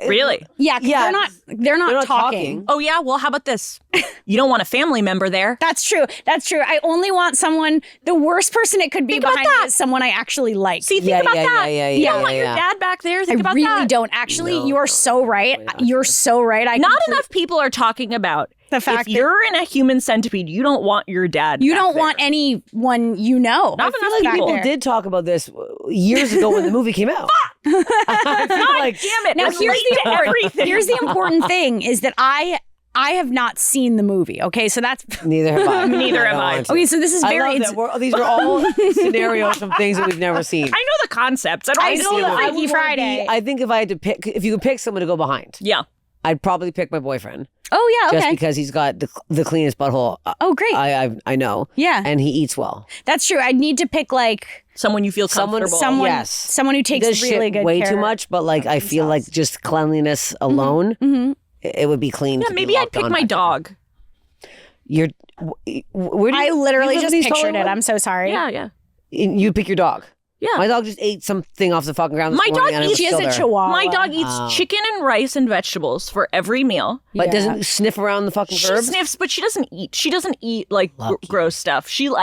Really? Yeah, 'cause Yeah, they're not talking. Oh, yeah? Well, how about this? You don't want a family member there. That's true. That's true. I only want someone, the worst person it could be Think about behind me that. is someone I actually like. See, think Yeah, about yeah, that. yeah, You don't yeah, want your yeah. dad back there. I Think about really that. don't. Actually, you are so right. You're so right. Not enough people are talking about The fact if that- you're in a human centipede, you don't want your dad. You back don't there. want anyone you know. Not I feel enough like people. people did talk about this years ago when the movie came out. I feel like Damn it! Now, It's here's late to everything. Here's the important thing is that I have not seen the movie. Okay, so that's neither have I. Neither have don't I. want to. okay. So this is I very. love that. These are all scenarios from things that we've never seen. I know the concepts. I don't I want to know see the that movie. I Freaky would wanna Friday. I think if I had to pick, if you could pick someone to go behind, Yeah. I'd probably pick my boyfriend. Oh yeah. Just Okay. because he's got the cleanest butthole. Oh great. I know. Yeah. And he eats well. That's true. I'd need to pick like Someone you feel comfortable. someone Yes. someone who takes Does really shit good way care too much, but like I feel like just cleanliness alone, it would be clean. Yeah, to be maybe I'd locked pick on my back there. dog. You're. Where do you, I literally you live just in East pictured it. Hollywood? I'm so sorry. Yeah. You pick your dog. Yeah. My dog just ate something off the fucking ground. This My morning dog and it eats- was She has still a there. chihuahua. My dog eats chicken and rice and vegetables for every meal. But Yeah. doesn't sniff around the fucking She herbs. sniffs, but she doesn't eat. She doesn't eat like Lucky. gross stuff. She'll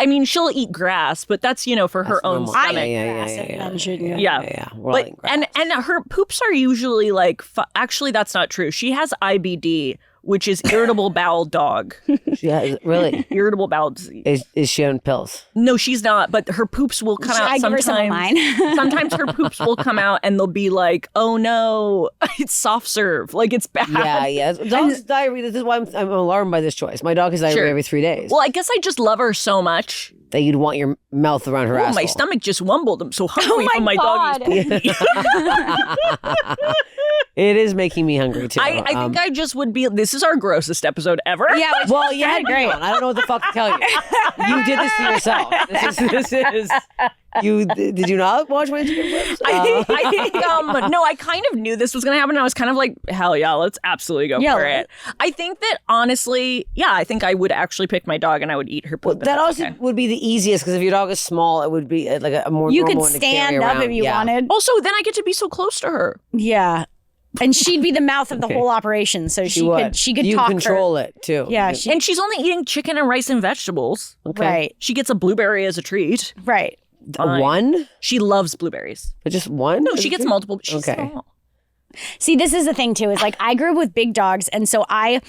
eat grass, but that's for her own normal. stomach. Yeah. Yeah. We're all But eating grass. and her poops are usually like actually that's not true. She has IBD, which is irritable bowel dog. She has, really Irritable bowel disease. is she on pills? No, she's not, but her poops will come out I give her sometimes. some of mine. Sometimes her poops will come out and they'll be like, "Oh no, it's soft serve. Like it's bad." Yeah. Dogs diarrhea. This is why I'm alarmed by this choice. My dog has diarrhea Sure. every 3 days. Well, I guess I just love her so much. That you'd want your mouth around her Oh, asshole. my stomach just wumbled. I'm so hungry my when my dog eats poop. It is making me hungry too. I think I just would be. This is our grossest episode ever. Yeah. Well, you had great. I don't know what the fuck to tell you. You did this to yourself. This is. You did you not watch my chicken flips? I think no, I kind of knew this was gonna happen. I was kind of like, hell yeah, let's absolutely go for it. I think that honestly, I think I would actually pick my dog and I would eat her poop. That also would be the easiest because if your dog is small, it would be like a more. You normal could one to carry stand up around. if you Yeah. wanted. Also, then I get to be so close to her. Yeah. And she'd be the mouth of the Okay. whole operation, so she would. could you talk control her. it too. Yeah, And she's only eating chicken and rice and vegetables. Okay. Right. She gets a blueberry as a treat. Right. Fine. One, She loves blueberries. but just one. No, she gets multiple. She's Okay. small. See, this is the thing too, is like I grew up with big dogs, and so I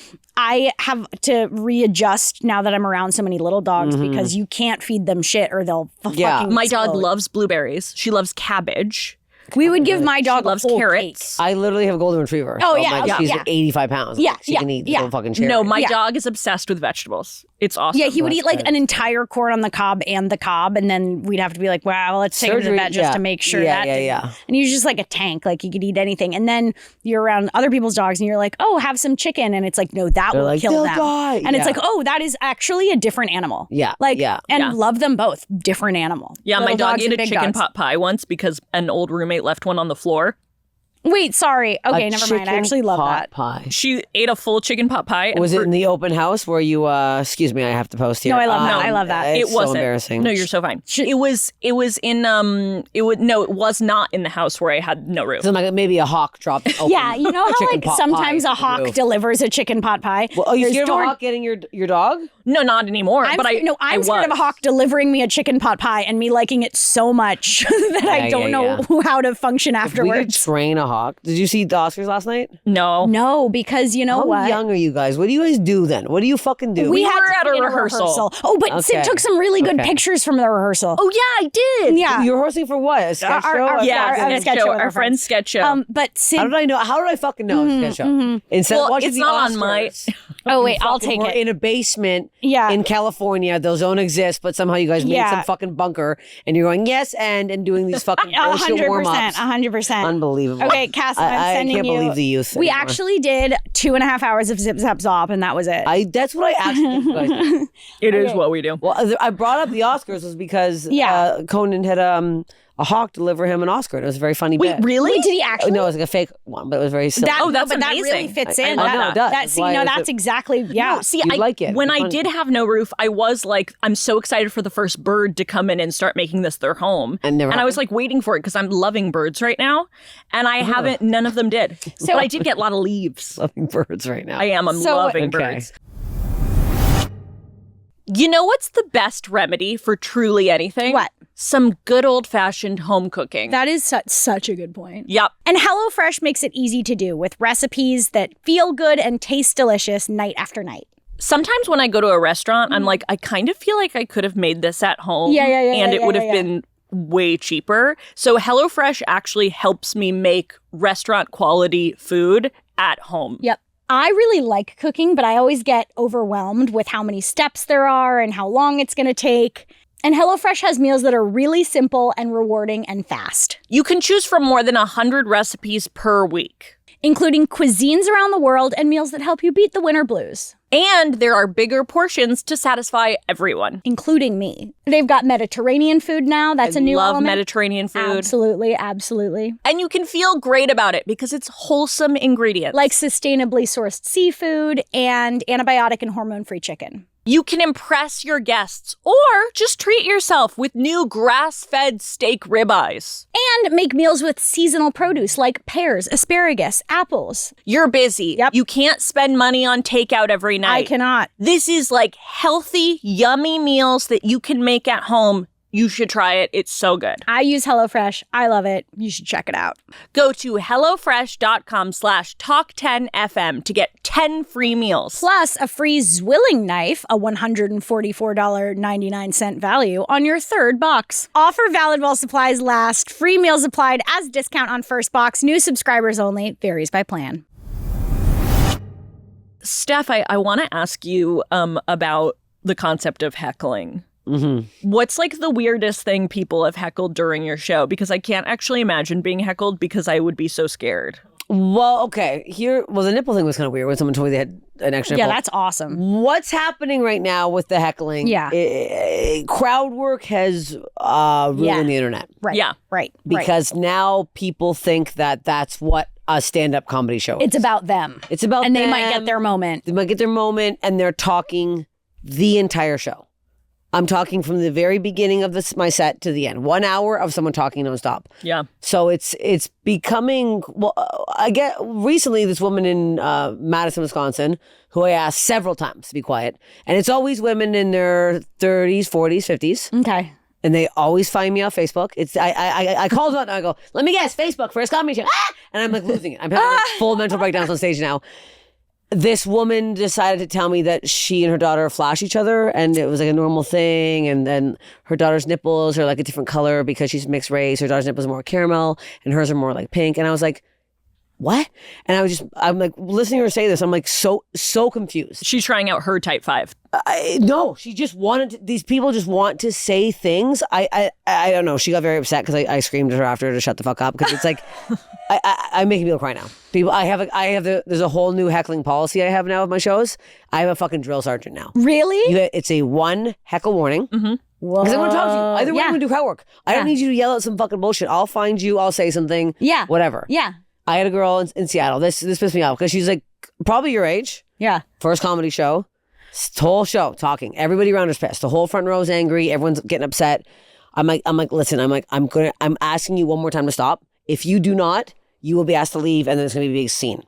have to readjust now that I'm around so many little dogs because you can't feed them shit or they'll Yeah. fucking My dog explode. loves blueberries. She loves cabbage. We would give my dog loves a whole carrots. cake. I literally have a golden retriever. Oh, so yeah, like, yeah, she's yeah. 85 pounds. Yeah, she can eat the fucking cherry. No, my Yeah. dog is obsessed with vegetables. It's awesome. Yeah, he would That's eat like good. an entire corn on the cob, and then we'd have to be like, wow, let's take him to the Surgery, vet just to make sure that. Yeah. And he was just like a tank, like he could eat anything. And then you're around other people's dogs, and you're like, oh, have some chicken, and it's like, no, that They're will like, kill "They'll them. die." And it's Yeah. like, oh, that is actually a different animal. Yeah, like yeah. and love them both, different animal. Yeah, my Little dog dogs ate and a big chicken dogs. pot pie once because an old roommate left one on the floor. Wait, sorry. Okay, A never mind. I chicken actually love pot that. pie. She ate a full chicken pot pie. And Was it in the open house where you? Excuse me, I have to post here. No, I love that. I love that. It's it wasn't. so embarrassing. No, you're so fine. It was in it was not in the house where I had no roof. So like maybe a hawk dropped. Open Yeah, you know how chicken like pot sometimes pie a hawk on the roof. delivers a chicken pot pie. Well, are you There's scared of a door- hawk getting your dog? No, not anymore. I'm but scared, no, I'm I scared of a was. hawk delivering me a chicken pot pie and me liking it so much that I Yeah, don't yeah, know how to function We could afterwards. train a hawk. Did you see the Oscars last night? No. No, because you know How what? young are you guys? What do you guys do then? What do you fucking do? We were had to at a be in rehearsal. Oh, but Syd Okay. took some really good Okay. pictures from the rehearsal. Oh yeah, I did. yeah. You're rehearsing for what? A sketch show? our- Yeah, our sketch sketch show, show with our our friend's sketch show. But Syd. How did I know? How did I fucking know it's a sketch show? Instead Well, of watching it's the not on my- Oscars, Oh wait, you I'll fucking take were it. in a basement Yeah. in California. Those don't exist, but somehow you guys made Yeah. some fucking bunker and you're going, yes, and doing these fucking bullshit warm-ups. 100%. Unbelievable. Okay, Cass, I'm sending I can't you. believe the youth We anymore. actually did 2.5 hours of Zip Zap Zop, and that was it. That's what I actually think you guys do. It is what we do. Well, I brought up the Oscars was because Yeah. Conan had a hawk deliver him an Oscar. It was a very funny Wait, bit. really? Wait, did he actually? No, it was like a fake one, but it was very silly. That, Oh, that's but that amazing. really fits I in. love that, that. It does. That, see, Why no, is that's it- exactly, yeah. No, see, You like it. when It's I fun. did have no roof, I was like, I'm so excited for the first bird to come in and start making this their home. And never I was like waiting for it because I'm loving birds right now, and I haven't. None of them did. But I did get a lot of leaves. Loving birds right now. I am. I'm So- loving Okay. birds. You know what's the best remedy for truly anything? What? Some good old-fashioned home cooking. That is such a good point. Yep. And HelloFresh makes it easy to do with recipes that feel good and taste delicious night after night. Sometimes when I go to a restaurant, I'm like, I kind of feel like I could have made this at home. Yeah, And yeah, it would have yeah. been way cheaper. So HelloFresh actually helps me make restaurant quality food at home. Yep. I really like cooking, but I always get overwhelmed with how many steps there are and how long it's going to take. And HelloFresh has meals that are really simple and rewarding and fast, You can choose from more than 100 recipes per week. including cuisines around the world and meals that help you beat the winter blues, And there are bigger portions to satisfy everyone. including me. They've got Mediterranean food now. That's I a new love element. Mediterranean food. Absolutely, absolutely. And you can feel great about it because it's wholesome ingredients. Like sustainably sourced seafood and antibiotic and hormone-free chicken. You can impress your guests or just treat yourself with new grass-fed steak ribeyes. And make meals with seasonal produce like pears, asparagus, apples. You're busy. Yep. You can't spend money on takeout every night. I cannot. This is like healthy, yummy meals that you can make at home. You should try it. It's so good. I use HelloFresh. I love it. You should check it out. Go to HelloFresh.com/Talk10FM to get 10 free meals. Plus a free Zwilling knife, a $144.99 value on your third box. Offer valid while supplies last. Free meals applied as discount on first box. New subscribers only. Varies by plan. Steph, I want to ask you about the concept of heckling. Mm-hmm. What's like the weirdest thing people have heckled during your show? Because I can't actually imagine being heckled because I would be so scared. Well, okay. The nipple thing was kind of weird when someone told me they had an extra Yeah, nipple. that's awesome. What's happening right now with the heckling? Yeah. Crowd work has ruined Yeah. the internet. Right. Yeah. Right. Because now people think that that's what a stand-up comedy show is. It's about them. It's about And them. they might get their moment. They might get their moment, and they're talking the entire show. I'm talking from the very beginning of my set to the end. 1 hour of someone talking nonstop. Yeah. So it's becoming, well, I get recently this woman in Madison, Wisconsin, who I asked several times to be quiet. And it's always women in their 30s, 40s, 50s. Okay. And they always find me on Facebook. I call them out and I go, let me guess, Facebook, First Comedy Show. Ah! And I'm like losing it. I'm having full mental breakdowns on stage now. this woman decided to tell me that she and her daughter flash each other, and it was like a normal thing. And then her daughter's nipples are like a different color because she's mixed race. Her daughter's nipples are more caramel, and hers are more like pink. And I was like, what? And I'm like listening to her say this. I'm like so confused. She's trying out her type 5. No, she just these people just want to say things. I don't know. She got very upset because I screamed at her after to shut the fuck up because it's like I'm making people cry now. People, there's a whole new heckling policy I have now with my shows. I have a fucking drill sergeant now. Really? It's a 1 heckle warning. Whoa. Because I want to talk to you. Either way, I'm going to do crowd work. I don't need you to yell out some fucking bullshit. I'll find you. I'll say something. Yeah. Whatever. Yeah. I had a girl in Seattle. This pissed me off because she's like probably your age. Yeah. First comedy show. Whole show talking. Everybody around her's pissed. The whole front row is angry. Everyone's getting upset. I'm like, listen. I'm asking you one more time to stop. If you do not, you will be asked to leave, and then it's gonna be a big scene.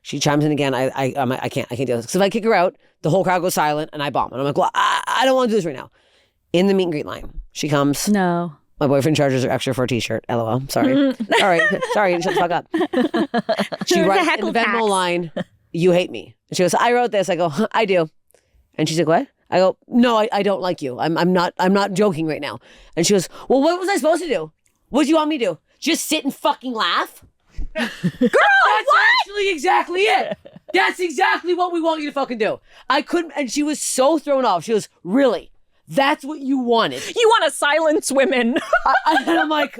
She chimes in again. I can't deal with this. Because if I kick her out, the whole crowd goes silent, and I bomb. And I'm like, well, I don't want to do this right now. In the meet and greet line, she comes. No. My boyfriend charges her extra for a t-shirt. LOL. Sorry. All right. Sorry. Shut the fuck up. She writes in the Venmo line, you hate me. And she goes, I wrote this. I go, I do. And she's like, what? I go, no, I don't like you. I'm not joking right now. And she goes, well, what was I supposed to do? What do you want me to do? Just sit and fucking laugh? Girl, that's actually exactly it. That's exactly what we want you to fucking do. I couldn't, and she was so thrown off. She goes, really? That's what you wanted? You want to silence women. And I'm like,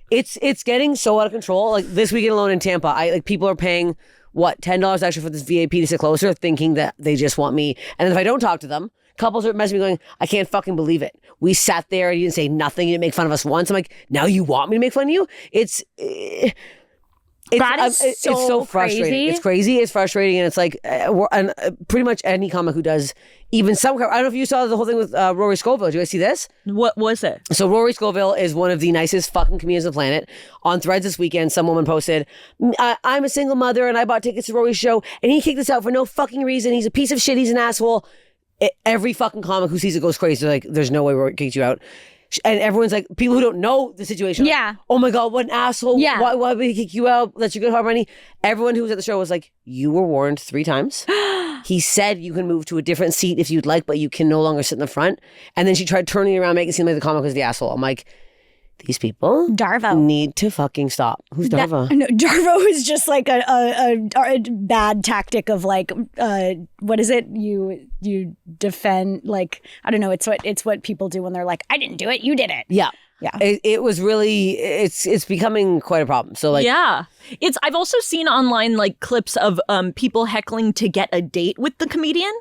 it's getting so out of control. Like this weekend alone in Tampa, people are paying what, $10 extra for this VIP to sit closer, thinking that they just want me. And if I don't talk to them, couples are messaging me going, I can't fucking believe it. We sat there, you didn't say nothing, you didn't make fun of us once. I'm like, now you want me to make fun of you? It's so frustrating. Crazy. It's crazy. It's frustrating, and it's like pretty much any comic who does even some. I don't know if you saw the whole thing with Rory Scovel. Did you guys see this? What was it? So Rory Scovel is one of the nicest fucking comedians on the planet. On Threads this weekend, some woman posted, "I'm a single mother and I bought tickets to Rory's show, and he kicked us out for no fucking reason. He's a piece of shit. He's an asshole." Every fucking comic who sees it goes crazy. They're like, "There's no way Rory kicked you out." And everyone's like, people who don't know the situation. Yeah. Like, oh my God, what an asshole. Yeah. Why would he kick you out? That's your good hard money. Everyone who was at the show was like, you were warned 3 times. He said you can move to a different seat if you'd like, but you can no longer sit in the front. And then she tried turning around, making it seem like the comic was the asshole. I'm like, these people Darvo need to fucking stop. Who's Darvo? No, Darvo is just like a bad tactic of like, what is it? You defend, like, I don't know. It's what people do when they're like, I didn't do it, you did it. Yeah. Yeah. It was really, it's becoming quite a problem. So like, yeah, I've also seen online like clips of people heckling to get a date with the comedian.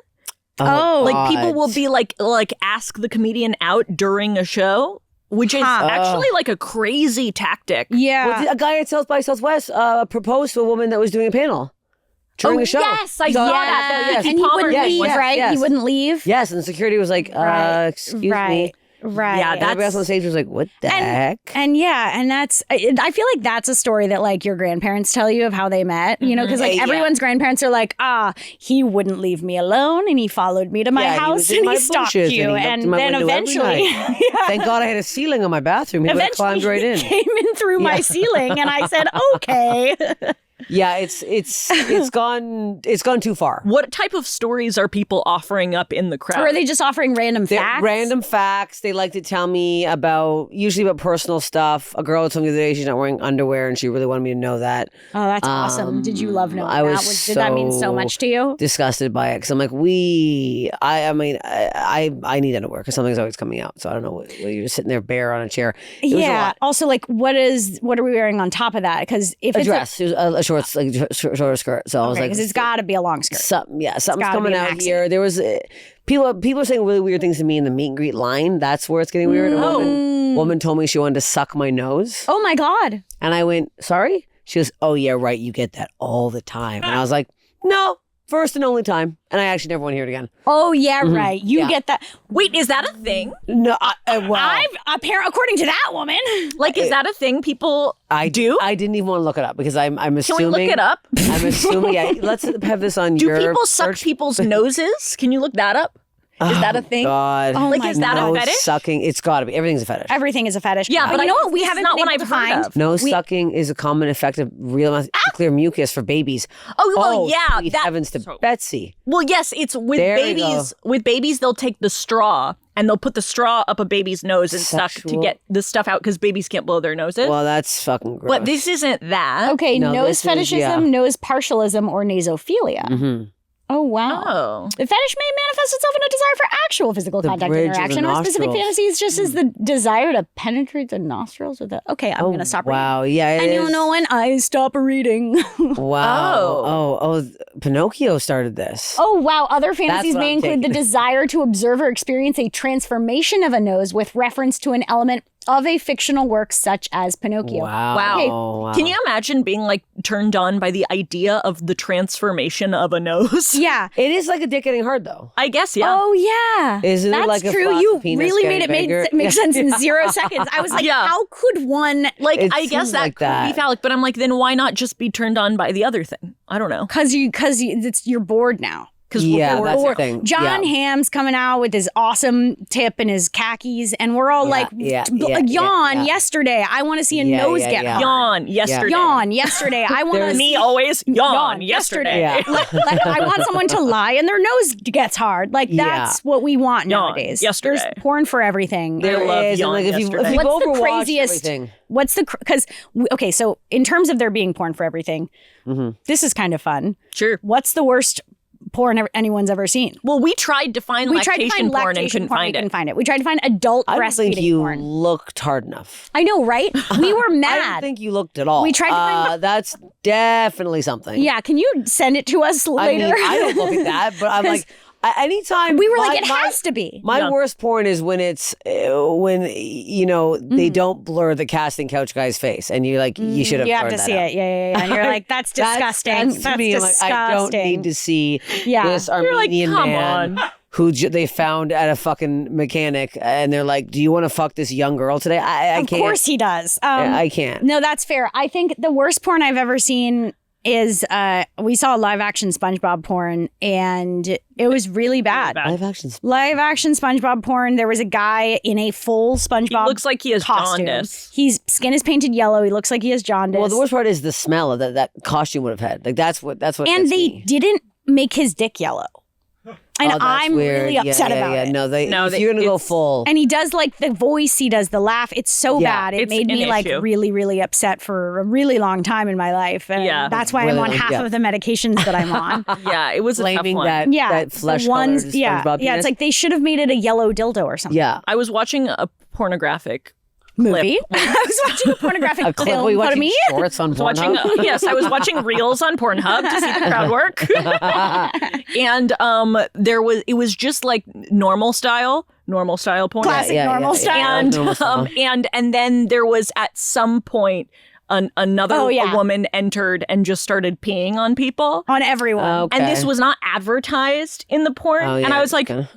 Oh, like people will be like ask the comedian out during a show. Which is actually like a crazy tactic. Yeah. Well, a guy at South by Southwest proposed to a woman that was doing a panel during a show. Yes, I saw that. Yes. And he wouldn't leave, right? Yes. He wouldn't leave. Yes, and the security was like, excuse me. Right. Yeah, everybody else on stage was like, what the heck? And yeah, and I feel like that's a story that like your grandparents tell you of how they met, you know, because like everyone's grandparents are like, he wouldn't leave me alone and he followed me to my house and he stalked you. And then eventually, thank God I had a ceiling on my bathroom. He would have climbed right in. Came in through my ceiling and I said, okay. Yeah, it's gone too far. What type of stories are people offering up in the crowd? Or are they just offering random facts? Random facts. They like to tell me usually about personal stuff. A girl told me the other day she's not wearing underwear and she really wanted me to know that. Oh, that's awesome. Did you love knowing that? Did that mean so much to you? Disgusted by it because I'm like, I need underwear because something's always coming out. So I don't know what you're just sitting there bare on a chair. Yeah. Also, like, what are we wearing on top of that? Because if it's dress, it was a shorts, like shorter skirt. So I was like, because it's got to be a long skirt. Something's coming out here. There was people are saying really weird things to me in the meet and greet line. That's where it's getting weird. A woman told me she wanted to suck my nose. Oh my God! And I went, sorry. She goes, oh yeah, right. You get that all the time. And I was like, no. First and only time. And I actually never want to hear it again. Oh, yeah, right. You get that. Wait, is that a thing? No, according to that woman. Like, is that a thing people do? I didn't even want to look it up because I'm assuming. Can we look it up? I'm assuming. Yeah, let's have this on your Do people suck people's noses? Can you look that up? Is that a thing? God. Oh Like, my is that God. a fetish? Sucking. It's got to be. Everything's a fetish. Everything is a fetish. Yeah, but you know what? We it's haven't not been one able I've to heard find. of. No, sucking is a common effective real to clear mucus for babies. Oh, well, yeah. Sweet That, heavens to Betsy. well, yes, it's with There you babies. With babies, they'll take the straw and they'll put the straw up a baby's nose and suck to Sexual- get the stuff out because babies can't blow their noses. Well, that's fucking gross. But this isn't that. Okay, No, nose this is- fetishism, yeah. nose partialism, or nasophilia. Mm-hmm. Oh, wow. Oh. The fetish may manifest itself in a desire for actual physical The contact bridge of the interaction, or specific nostrils. fantasies, just as the desire to penetrate the nostrils with the. Okay, I'm going to stop reading. Wow. Yeah. I don't know when I stop reading. Wow. Oh. Pinocchio started this. Oh, wow. Other fantasies what may I'm include the taking. desire to observe or experience a transformation of a nose with reference to an element of a fictional work such as Pinocchio. Wow. Wow. Okay. Wow. Can you imagine being like turned on by the idea of the transformation of a nose? Yeah. It is like a dick getting hard though. I guess, yeah. Oh, yeah. Isn't it That's like a true. floppy You penis really getting made it bigger? make sense in 0 seconds. I was like, Yeah. how could one. Like, It I guess seems that like could that. be phallic, but I'm like, then why not just be turned on by the other thing? I don't know. Because you're bored now. Because Yeah, we're that's the bored. thing. John Yeah. Hamm's coming out with his awesome tip and his khakis, and we're all like, yawn yesterday. I want to see a Yeah, nose yeah, get yeah. hard. Yawn yesterday. Yawn yesterday. I want to Me always yawn yesterday. Yeah. like, I want someone to lie and their nose gets hard. Like that's what we want Yawn nowadays. yesterday. There's porn for everything. There I love is, and yawn like if you yesterday. What's the overwatch craziest? everything. What's the because okay? So in terms of there being porn for everything, this is kind of fun. Sure. What's the worst porn anyone's ever seen? Well, we tried to find We tried to lactation find porn and lactation couldn't porn. find We couldn't it. find it. We tried to find adult I don't think breastfeeding you porn. looked hard enough. I know, right? We were I mad. don't think you looked at all. We tried to find- That's definitely something. Yeah, can you send it to us I later? mean, I don't look at that, but I'm 'Cause like, anytime we were my- like, it my- has to be. My Yeah. worst porn is when it's when they don't blur the casting couch guy's face, and you're like, you should have. You have blurred to that see out. it. Yeah. And you're like, that's disgusting. That's to me, I'm disgusting. like, I don't need to see Yeah. this You're like, Armenian come man on. who they found at a fucking mechanic, and they're like, "Do you want to fuck this young girl today?" I Of can't. course he does. I can't. No, that's fair. I think the worst porn I've ever seen is we saw live action SpongeBob porn, and it was really bad. Live actions. Live action SpongeBob porn. There was a guy in a full SpongeBob. He looks like he has costume. jaundice. His skin is painted yellow. He looks like he has jaundice. Well, the worst part is the smell of that costume would have had. Like that's what. and gets they me. didn't make his dick yellow. And Oh, that's I'm weird. really upset about it. No, No, if you're gonna go it's- full. And he does like the voice, he does the laugh. It's so Yeah. bad. It It's made me an like issue. really, really upset for a really long time in my life. And Yeah. that's why I'm Really on long- half yeah. of the medications that I'm on. Yeah, it was a tough Blaming one. that Yeah. that the flesh ones, colored yeah. SpongeBob Yeah, penis. it's like they should have made it a yellow dildo or something. yeah. I was watching a pornographic Movie. I was watching a pornographic A clip. film. Were you Pardon watching me? shorts on watching Pornhub? yes, I was watching reels on Pornhub to see the crowd work. And it was just like normal style porn. Classic normal style. And Normal style. and then there was at some point another Oh, yeah. a woman entered and just started peeing on people. On everyone. Okay. And this was not advertised in the porn. Oh, yeah, and I was like, kinda,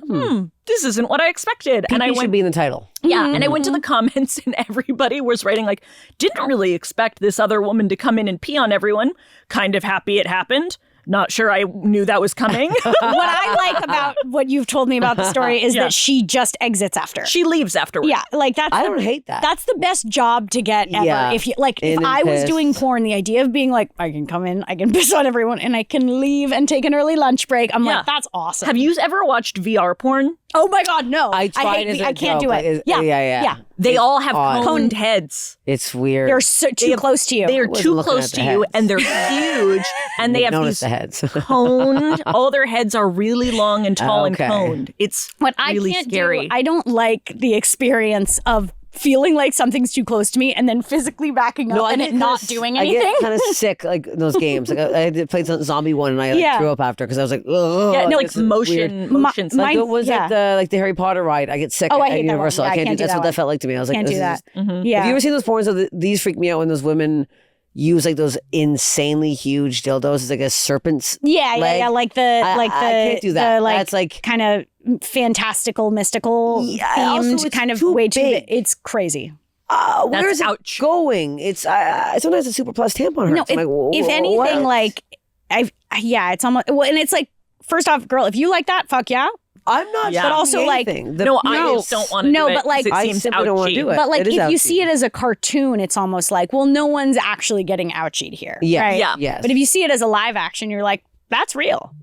this isn't what I expected. And I PP should went, be in the title. yeah. And I went to the comments and everybody was writing like, didn't really expect this other woman to come in and pee on everyone. Kind of happy it happened. Not sure I knew that was coming. What I like about what you've told me about the story is Yeah. that she just exits after. She leaves afterwards. Yeah, like that's I don't hate that. That's the best job to get ever. Yeah. If you like, if In and I was piss. doing porn, the idea of being like, I can come in, I can piss on everyone, and I can leave and take an early lunch break. I'm Yeah. like, that's awesome. Have you ever watched VR porn? Oh my god, no! I tried hate as a I can't joke, do it. like, Yeah. They all have odd. coned heads. It's weird. They're so, too close to you. They are wasn't too looking close at to the you, heads. and they're huge, and they have Notice these the heads. coned. All their heads are really long and tall Okay. and coned. It's what I really can't scary. do, I don't like the experience of feeling like something's too close to me and then physically backing up and it not doing I anything. get kind of sick like in those games. Like I played some zombie one and I like, Yeah. threw up after because I was like, ugh. yeah, no, like this is weird. motion. My- Like it was yeah. like the Harry Potter ride. I get sick Oh, I at hate that Universal. one. Yeah, I can't do that's that what that one. felt like to me. I was like, Can't this do that. is- Yeah. Have you ever seen those porns? These freak me out when those women use like those insanely huge dildos. It's like a serpent's Yeah, leg. like the I can't do that. The, like, That's like kind of fantastical, mystical Yeah, also themed it's kind of too way too. big. It's crazy. where is it ouch. going? It's sometimes a Super Plus tampon hurts. No, I'm like, if anything, what? like it's almost well, and it's like first off, girl, if you like that, fuck yeah. I'm not. Yeah. But also, like, anything. I just don't want to do it. but, like, it I seems simply don't want to do it. But like, It is if you ouchy. see it as a cartoon, it's almost like, well, no one's actually getting ouchied here. Yeah. Right? Yeah. Yes. But if you see it as a live action, you're like, that's real.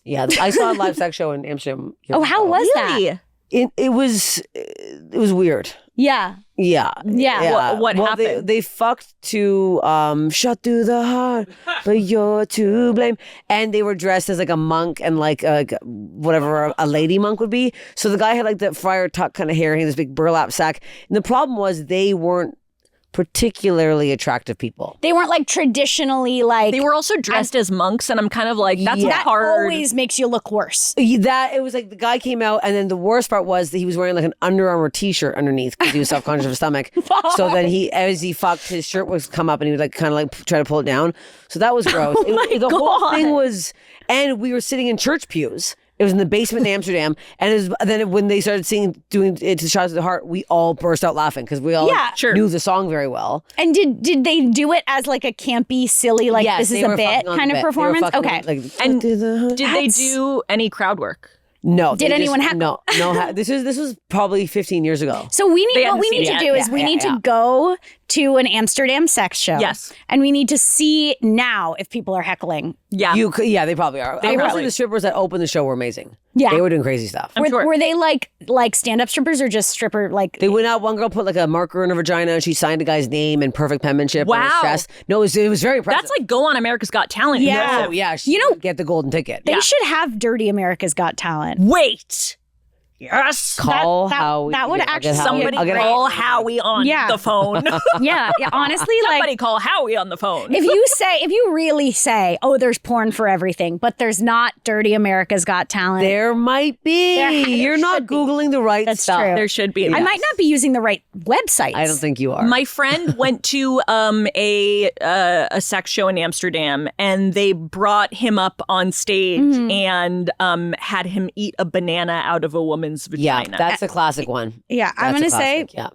Yeah, I saw a live sex show in Amsterdam. Oh, how was that? Really? It was weird. Yeah. Yeah. Yeah. What well, happened? They fucked to Shot Through the Heart, but you're to blame. And they were dressed as like a monk and like whatever a lady monk would be. So the guy had like the friar tuck kind of hair, he had this big burlap sack. And the problem was they weren't particularly attractive people. They weren't like traditionally like. They were also dressed as monks, and I'm kind of like, that's Yeah. that hard. always makes you look worse. That it was like the guy came out, and then the worst part was that he was wearing like an Under Armour t-shirt underneath because he was self-conscious of his stomach. So then as he fucked, his shirt was come up, and he would like kind of like try to pull it down. So that was gross. The whole thing was, and we were sitting in church pews. It was in the basement in Amsterdam, and then when they started doing it to Shots to the Heart, we all burst out laughing because we all Yeah. knew the song very well. And did they do it as like a campy, silly, like Yes, this they is were a bit fucking on kind the of bit. They were performance? fucking Okay. like, And to the- Did they do any crowd work? No. Did they anyone just, heckle? No. This was probably 15 years ago. So we need They what haven't we seen need it to yet. do is we need to go to an Amsterdam sex show. Yes. And we need to see now if people are heckling. Yeah. Yeah, they probably are. They Mostly probably- the strippers that opened the show were amazing. Yeah. They were doing crazy stuff. I'm sure. Were they like stand-up strippers or just stripper like They went out, one girl put like a marker in her vagina and she signed a guy's name in perfect penmanship on his Wow. chest. No, it was very impressive. That's like go on America's Got Talent. Yeah. Oh, yeah. She You know- get the golden ticket. they should have Dirty America's Got Talent. Wait. Yes. Call that- Howie. that would Yeah, I'll actually- get Howie. Somebody I'll get call Howie on Yeah. the phone. Yeah, honestly, Somebody like call Howie on the phone. if you really say, oh, there's porn for everything, but there's not Dirty America's Got Talent. There might be. There You're not should be. Googling the right That's stuff. true. There should be. I might not be using the right websites. I don't think you are. My friend went to a sex show in Amsterdam, and they brought him up on stage and had him eat a banana out of a woman's yeah, vagina. that's a classic one. Yeah, I'm That's a gonna say classic, yeah.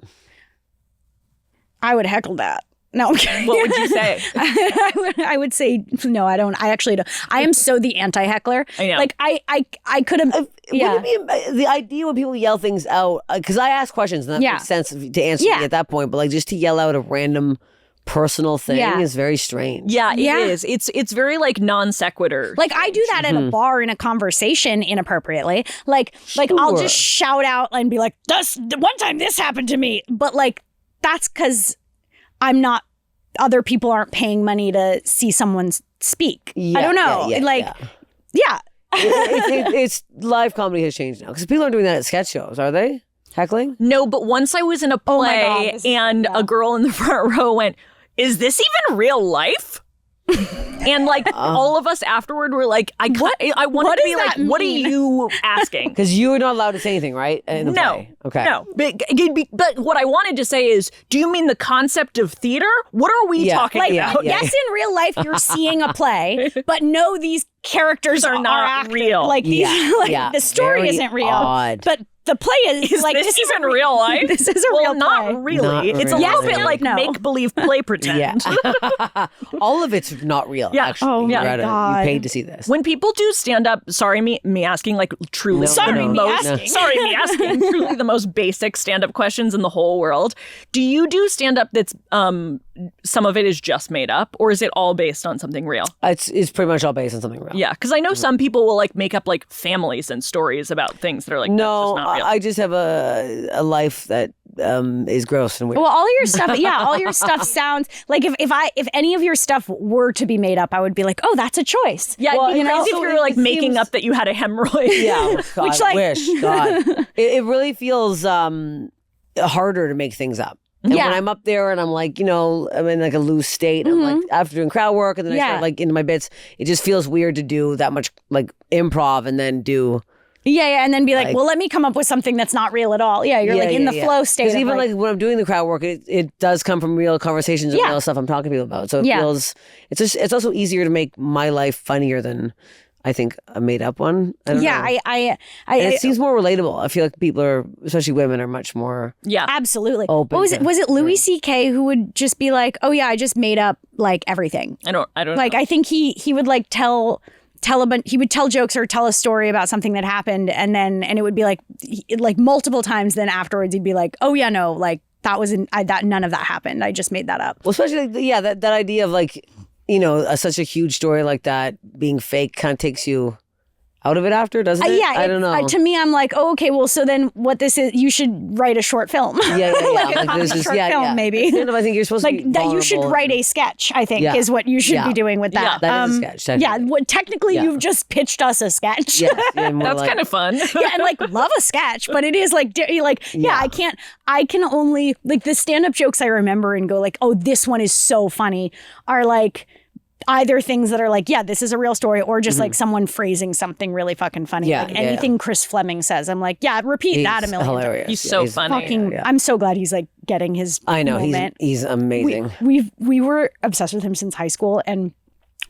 I would heckle that. No, I'm kidding. What would you say? I would say no. I don't. I actually don't. I am so the anti-heckler. I know. Like I could have. Yeah. Would it be the idea when people yell things out? Because I ask questions, and that Yeah. makes sense to answer Yeah. me at that point. But like just to yell out a random personal thing Yeah. is very strange. Yeah, it Yeah. is. It's very like non sequitur. Like I do that at a bar in a conversation inappropriately. Like I'll just shout out and be like, "This one time this happened to me," but like that's because I'm not. Other people aren't paying money to see someone speak. I don't know. Yeah. It's live comedy has changed now because people aren't doing that at sketch shows, are they? Heckling? No, but once I was in a Oh my play God, this is- and yeah. a girl in the front row went, "Is this even real life?" And like all of us afterward were like, I wanted what to be does like, that what are mean? you asking? Because you were not allowed to say anything, right? In the No. play. Okay. No, but what I wanted to say is, do you mean the concept of theater? What are we Yeah, talking Like about? yeah. yes, in real life you're seeing a play, but no, these characters Are not acted. real. Like these, Yeah, like yeah. the story Very isn't real, odd. but the play is like this this is even real life? This is a well, real not play. really. Not It's a really. little Yes bit and like no. make believe play pretend. Yeah. All of it's not real. Yeah. Actually. Oh You're my at God. You paid to see this. When people do stand up, sorry me asking like truly No, sorry no, me no. asking. Sorry me asking truly the most basic stand up questions in the whole world. Do you do stand up that's some of it is just made up, or is it all based on something real? It's pretty much all based on something real. Yeah, because I know some people will like make up like families and stories about things that are like No, that's just not real. I just have a life that is gross and weird. Well, all your stuff, yeah, all your stuff sounds like if any of your stuff were to be made up, I would be like, oh, that's a choice. Yeah, Well, it'd be you know, crazy if so you were like it making seems- up that you had a hemorrhoid. Yeah, oh, God, Which, like- wish God. It really feels harder to make things up. And Yeah. when I'm up there and I'm like, I'm in like a loose state. I'm like after doing crowd work and then I Yeah. start like into my bits. It just feels weird to do that much like improv and then do. Yeah, and then be like, Like- well, let me come up with something that's not real at all. Yeah, you're like in the flow state. Because of, even like when I'm doing the crowd work, it does come from real conversations and Yeah. real stuff I'm talking to people about. So it Yeah. feels it's also easier to make my life funnier than I think a made up one. I don't know. I And it seems more relatable. I feel like people are, especially women, are much more. Yeah. absolutely. Open What was it? to- Was it Louis C.K. who would just be like, oh yeah, I just made up like everything. I don't Like know. I think he would like tell he would tell jokes or tell a story about something that happened, and it would be like multiple times. Then afterwards, he'd be like, "Oh yeah, no, like that wasn't that. None of that happened. I just made that up." Well, especially that idea of like, such a huge story like that being fake kind of takes you out of it after, doesn't it? I don't know. To me, I'm like, oh, okay, well, so then what this is, you should write a short film. Yeah. like this is short film, maybe. I think you're supposed to be that you should write a sketch, I think, is what you should be doing with that. Yeah, that is a sketch. Technically. Technically, you've just pitched us a sketch. Yeah, that's kind of fun. And like, love a sketch, but it is like, I can only, like the stand-up jokes I remember and go like, oh, this one is so funny, are like, either things that are like, yeah, this is a real story, or just like someone phrasing something really fucking funny. Yeah, like anything Chris Fleming says, I'm like, yeah, repeat that a million hilarious. times. He's so funny. I'm so glad he's like getting his moment. He's amazing. We were obsessed with him since high school, and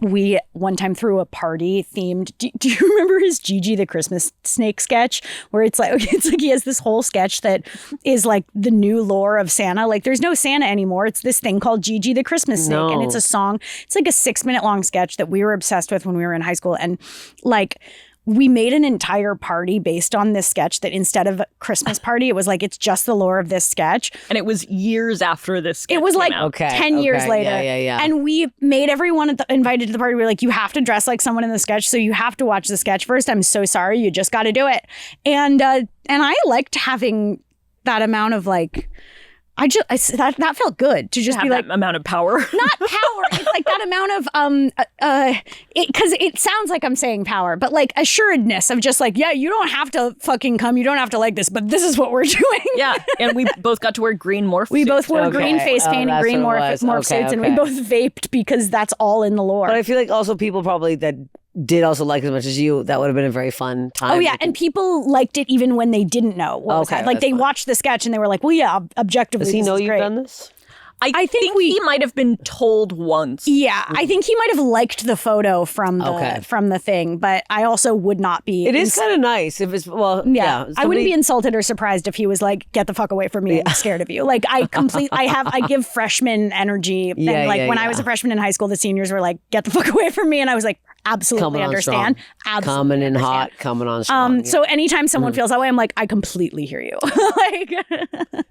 we one time threw a party themed. Do you remember his GeeGee the Christmas snake sketch, where it's like he has this whole sketch that is like the new lore of Santa. Like there's no Santa anymore. It's this thing called GeeGee the Christmas snake, and it's a song. It's like a 6-minute long sketch that we were obsessed with when we were in high school, and like. We made an entire party based on this sketch that instead of a Christmas party, it was like, it's just the lore of this sketch. And it was years after this sketch. It was like 10 years later. Yeah. And we made everyone invited to the party. We were like, you have to dress like someone in the sketch. So you have to watch the sketch first. I'm so sorry. You just got to do it. And I liked having that amount of like, that felt good to just have be like that amount of power. Not power. It's like that amount of because it sounds like I'm saying power, but like assuredness of just like, yeah, you don't have to fucking come. You don't have to like this, but this is what we're doing. Yeah, and we both got to wear green morph suits. We both wore green face paint and green morph suits, and we both vaped because that's all in the lore. But I feel like also people probably that did also like as much as you, that would have been a very fun time. Oh yeah, and people liked it even when they didn't know what was happening. Like they watched the sketch and they were like, well, yeah, objectively, does he know you've done this? I think he might have been told once. Yeah, I think he might have liked the photo from the thing, but I also would not be. It is kind of nice if it's I wouldn't be insulted or surprised if he was like, "Get the fuck away from me! I'm scared of you." Like I give freshman energy. When I was a freshman in high school, the seniors were like, "Get the fuck away from me," and I was like, "Absolutely understand." Absolutely coming in hot, coming on strong. So anytime someone feels that way, I'm like, I completely hear you.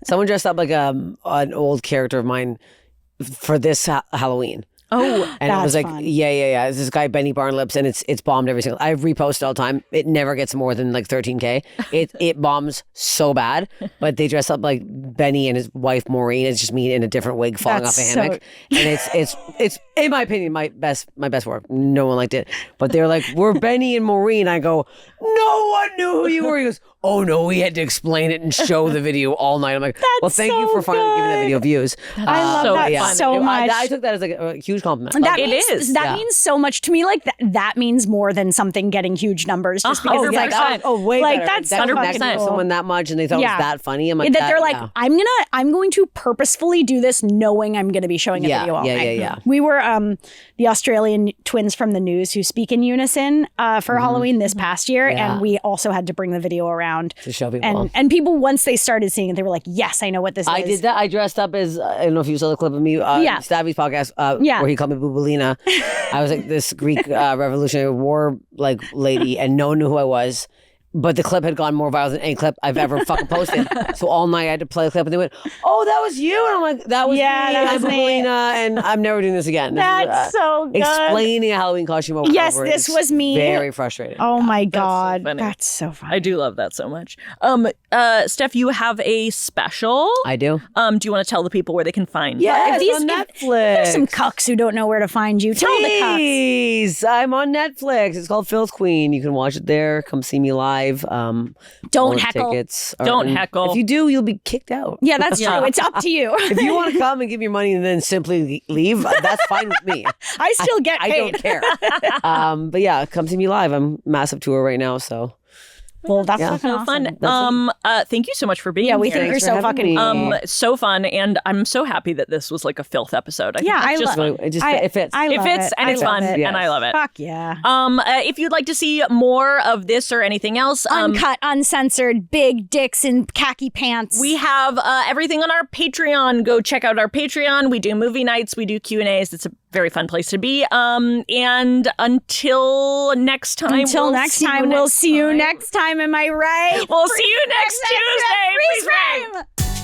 Someone dressed up like an old character of mine for this Halloween. Oh, and that's it was like, fun. Yeah. It's this guy, Benny Barnlips, and it's bombed every single. I repost all the time. It never gets more than like 13K. It bombs so bad. But they dress up like Benny and his wife Maureen. It's just me in a different wig falling off a hammock, and it's in my opinion my best work. No one liked it, but they're like, we're Benny and Maureen. I go, no one knew who you were. He goes, oh no, we had to explain it and show the video all night. I'm like, well, thank you for finally giving that video views. I love that so much. I took that as like a huge compliment. That means so much to me. Like that means more than something getting huge numbers. Just because it's like, way like better. that's that 100%. connected someone that much, and they thought it was that funny. I'm like, they're like, I'm going to purposefully do this, knowing I'm going to be showing a video all night. Yeah. We were the Australian twins from the news who speak in unison for Halloween this past year, and we also had to bring the video around to show people. And people, once they started seeing it, they were like, yes, I know what this is. I did that. I dressed up as, I don't know if you saw the clip of me, Stabby's podcast, where he called me Bubalina. I was like this Greek Revolutionary War like lady, and no one knew who I was. But the clip had gone more viral than any clip I've ever fucking posted. So all night I had to play the clip, and they went, "Oh, that was you!" And I'm like, "That was me. I'm Paulina, and I'm never doing this again." That's so good. Explaining a Halloween costume over. Yes, this was me. Very frustrating. Oh my god, that's so funny. I do love that so much. Steph, you have a special. I do. Do you want to tell the people where they can find? Yeah, it's on Netflix. There's some cucks who don't know where to find you. Tell the cucks. Please, I'm on Netflix. It's called Filth Queen. You can watch it there. Come see me live. Don't heckle. Don't heckle. If you do, you'll be kicked out. Yeah, that's true. It's up to you. If you want to come and give your money and then simply leave, that's fine with me. I still get paid. I don't care. But yeah, come see me live. I'm massive tour right now, so. Well, that's fucking so awesome. fun. Thank you so much for being here. Yeah, we think you're so fucking so fun, and I'm so happy that this was like a Filth episode. It fits. I love it fits, and it's fun, and I love it. Fuck yeah. If you'd like to see more of this or anything else, uncut, uncensored, big dicks in khaki pants, we have everything on our Patreon. Go check out our Patreon. We do movie nights. We do Q&As. It's a very fun place to be. And until next time. We'll see you next time. Am I right? We'll see you next Tuesday. Freeze frame.